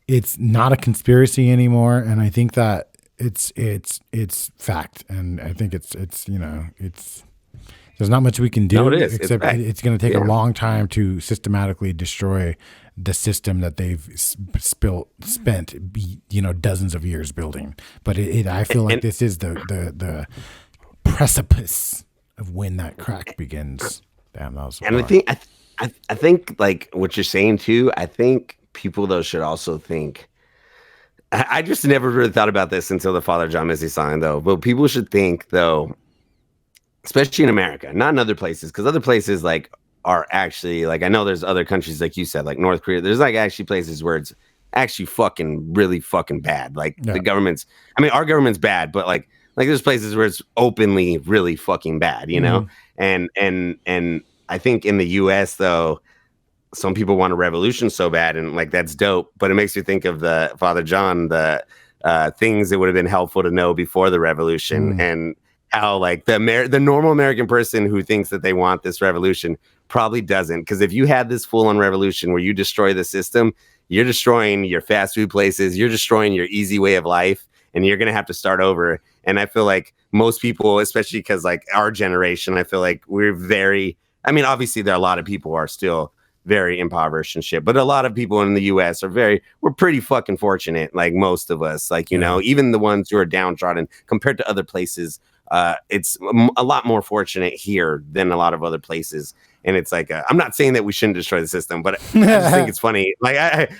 it's not a conspiracy anymore. And I think that it's fact. And I think it's you know, there's not much we can do, except it's going to take a long time to systematically destroy the system that they've spent, you know, dozens of years building. But I feel like this is the precipice of when that crack begins. Damn, that was. And I think like what you're saying too. I think people though should also think. I just never really thought about this until the Father John Misty sign though. But people should think though, especially in America, not in other places, because other places like are actually like, I know there's other countries like you said, like North Korea. There's like actually places where it's actually fucking really fucking bad. Like the government's, I mean, our government's bad, but like there's places where it's openly really fucking bad, you know? And I think in the US though, some people want a revolution so bad, and like that's dope. But it makes me think of the Father John, the things that would have been helpful to know before the revolution, and how like the normal American person who thinks that they want this revolution probably doesn't. Because if you had this full-on revolution where you destroy the system, you're destroying your fast food places, you're destroying your easy way of life, and you're going to have to start over. And I feel like most people, especially because like our generation, I feel like we're very, I mean, obviously there are a lot of people who are still very impoverished and shit, but a lot of people in the US we're pretty fucking fortunate. Like most of us, like, you know, even the ones who are downtrodden compared to other places, it's a lot more fortunate here than a lot of other places. And it's like, I'm not saying that we shouldn't destroy the system, but I just think it's funny. Like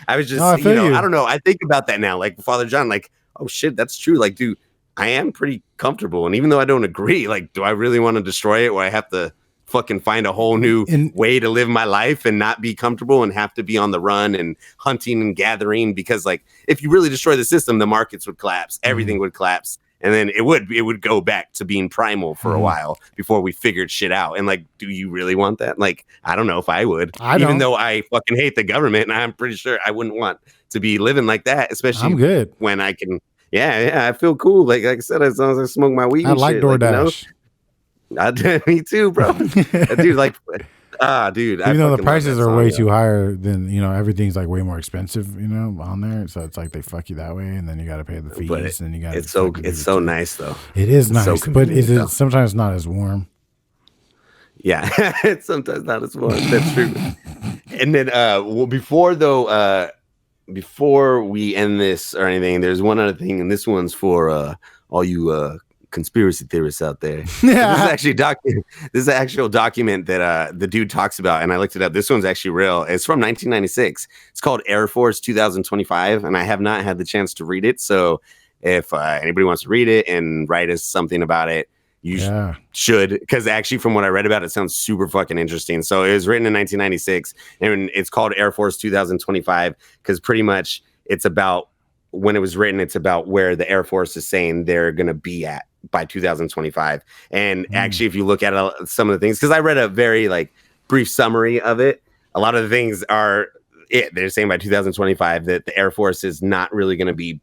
I was just, I don't know. I think about that now, like Father John, like, oh shit, that's true. Like, dude, I am pretty comfortable. And even though I don't agree, like, do I really want to destroy it where I have to fucking find a whole new way to live my life and not be comfortable and have to be on the run and hunting and gathering? Because like, if you really destroy the system, the markets would collapse, everything would collapse. And then it would go back to being primal for a while before we figured shit out. And like, do you really want that? Like, I don't know if I would. Even though I fucking hate the government, and I'm pretty sure I wouldn't want to be living like that, especially I'm good when I can. Yeah, I feel cool. Like I said, as long as I smoke my weed. I like shit, DoorDash. Like, me too, bro. Dude, like. Dude, even though the prices are way too higher than, you know, everything's like way more expensive, you know, on there. So it's like they fuck you that way, and then you got to pay the fees, and you got. It's so nice though. It is nice, but is it sometimes not as warm? Yeah, it's sometimes not as fun. That's true. And then, before we end this or anything, there's one other thing, and this one's for all you conspiracy theorists out there. Yeah. This is actually this is an actual document that the dude talks about, and I looked it up. This one's actually real. It's from 1996. It's called Air Force 2025, and I have not had the chance to read it. So if anybody wants to read it and write us something about it, you should, because actually from what I read about it, sounds super fucking interesting. So it was written in 1996, and it's called Air Force 2025 because pretty much it's about, when it was written, it's about where the Air Force is saying they're going to be at by 2025. And actually, if you look at some of the things, because I read a very like brief summary of it, a lot of the things are they're saying by 2025 that the Air Force is not really going to be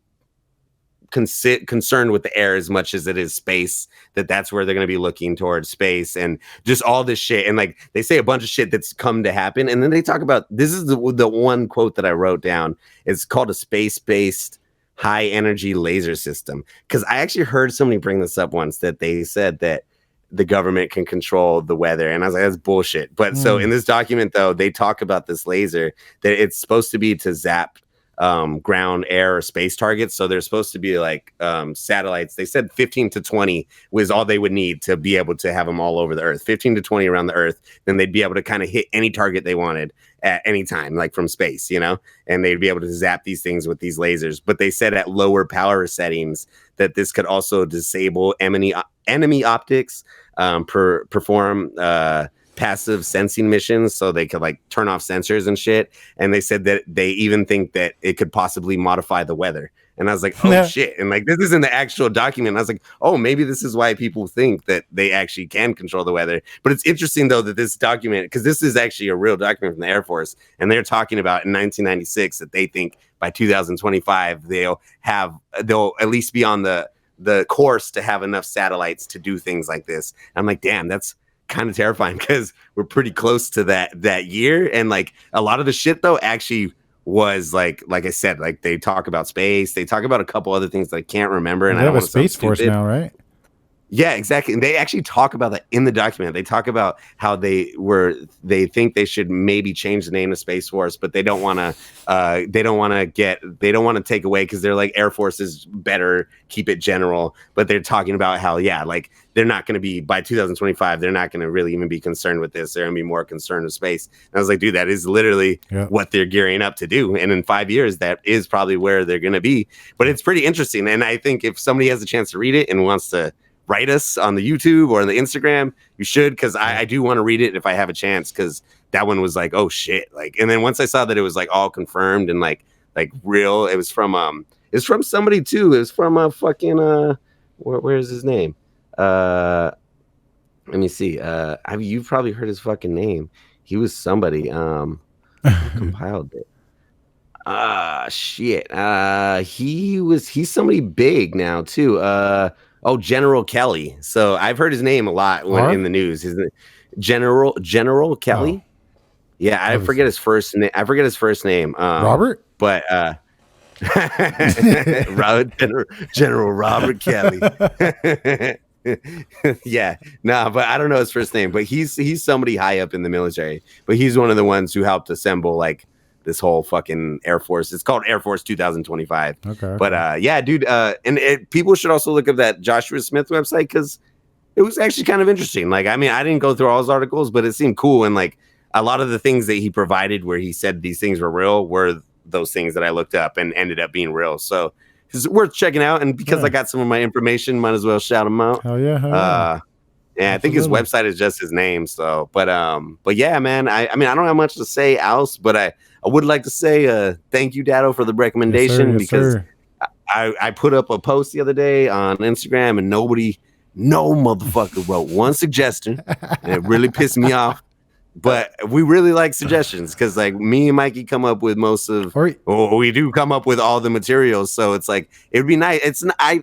concerned with the air as much as it is space, that's where they're going to be looking towards space and just all this shit. And like they say a bunch of shit that's come to happen, and then they talk about, this is the one quote that I wrote down. It's called a space-based high energy laser system, because I actually heard somebody bring this up once, that they said that the government can control the weather, and I was like, that's bullshit. But so in this document though, they talk about this laser that it's supposed to be to zap ground, air, or space targets. So they're supposed to be like satellites. They said 15 to 20 was all they would need to be able to have them all over the earth. 15 to 20 around the earth. Then they'd be able to kind of hit any target they wanted at any time, like from space, you know, and they'd be able to zap these things with these lasers. But they said at lower power settings that this could also disable enemy optics, perform passive sensing missions, so they could like turn off sensors and shit. And they said that they even think that it could possibly modify the weather. And I was like, oh shit. And like, this is in the actual document. I was like, oh, maybe this is why people think that they actually can control the weather. But it's interesting though that this document, because this is actually a real document from the Air Force, and they're talking about in 1996 that they think by 2025 they'll at least be on the course to have enough satellites to do things like this. And I'm like, damn, that's kind of terrifying, because we're pretty close to that year. And like a lot of the shit though actually was like I said, like they talk about space, they talk about a couple other things that I can't remember, and I don't have a Space Force now, right? Yeah, exactly. And they actually talk about that in the document. They talk about how they think they should maybe change the name of Space Force, but they don't want to take away, because they're like, Air Force is better, keep it general. But they're talking about how, like they're not going to be, by 2025, they're not going to really even be concerned with this. They're going to be more concerned with space. And I was like, dude, that is literally what they're gearing up to do. And in 5 years, that is probably where they're going to be. But it's pretty interesting. And I think if somebody has a chance to read it and wants to write us on the YouTube or on the Instagram, you should, because I do want to read it if I have a chance, because that one was like, oh shit. Like, and then once I saw that it was like all confirmed and like real, it was from somebody too. It was from a fucking where's his name? Let me see. You've probably heard his fucking name. He was somebody who compiled it. Shit. He's somebody big now too. General Kelly. So I've heard his name a lot in the news. His General Kelly. Oh. Yeah, I forget his first name. Robert, but General Robert Kelly. Yeah, but I don't know his first name. But he's somebody high up in the military. But he's one of the ones who helped assemble like this whole fucking Air Force. It's called Air Force 2025. Okay. But yeah, dude. And people should also look up that Joshua Smith website, because it was actually kind of interesting. Like, I mean, I didn't go through all his articles, but it seemed cool. And like a lot of the things that he provided where he said these things were real were those things that I looked up and ended up being real. So it's worth checking out. And because I got some of my information, might as well shout him out. Hell yeah. Yeah, I think his website is just his name. So, but yeah, man. I mean, I don't have much to say else, but I would like to say thank you, Dado, for the recommendation, because I put up a post the other day on Instagram and no motherfucker wrote one suggestion, and it really pissed me off. But we really like suggestions, because like me and Mikey come up with we do come up with all the materials. So it's like, it would be nice. I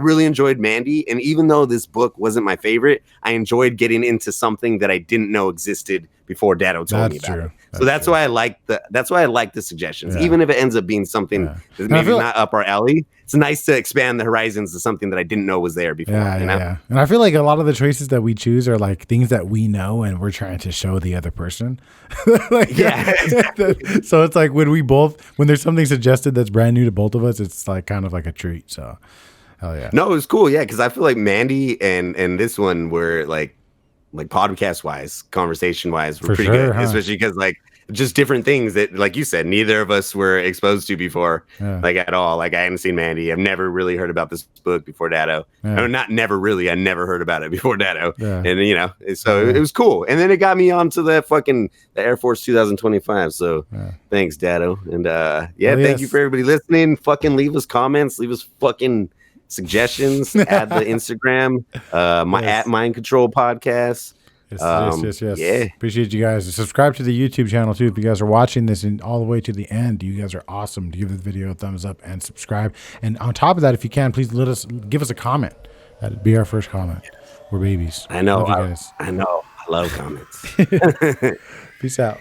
really enjoyed Mandy. And even though this book wasn't my favorite, I enjoyed getting into something that I didn't know existed before Dado told me about it. So that's why I like the suggestions, even if it ends up being something that's maybe not up our alley. it's nice to expand the horizons to something that I didn't know was there before. Yeah. And I feel like a lot of the choices that we choose are like things that we know and we're trying to show the other person. So it's like when there's something suggested that's brand new to both of us, it's like kind of like a treat. So hell yeah. No, it was cool. Yeah. Cause I feel like Mandy and this one were like podcast wise, conversation wise, were pretty good, especially because like just different things that, like you said, neither of us were exposed to before, like at all. Like I hadn't seen Mandy. I've never really heard about this book before Dado. Not never really. I never heard about it before Dado. And so it was cool. And then it got me onto the Air Force 2025. So thanks, Dado. And thank you for everybody listening. Fucking leave us comments. Leave us fucking suggestions. Add the Instagram. At Mind Control Podcast. Yes. Yeah. Appreciate you guys. Subscribe to the YouTube channel too. If you guys are watching this and all the way to the end, you guys are awesome. Give the video a thumbs up and subscribe. And on top of that, if you can, please give us a comment. That'd be our first comment. We're babies. I know. I love comments. Peace out.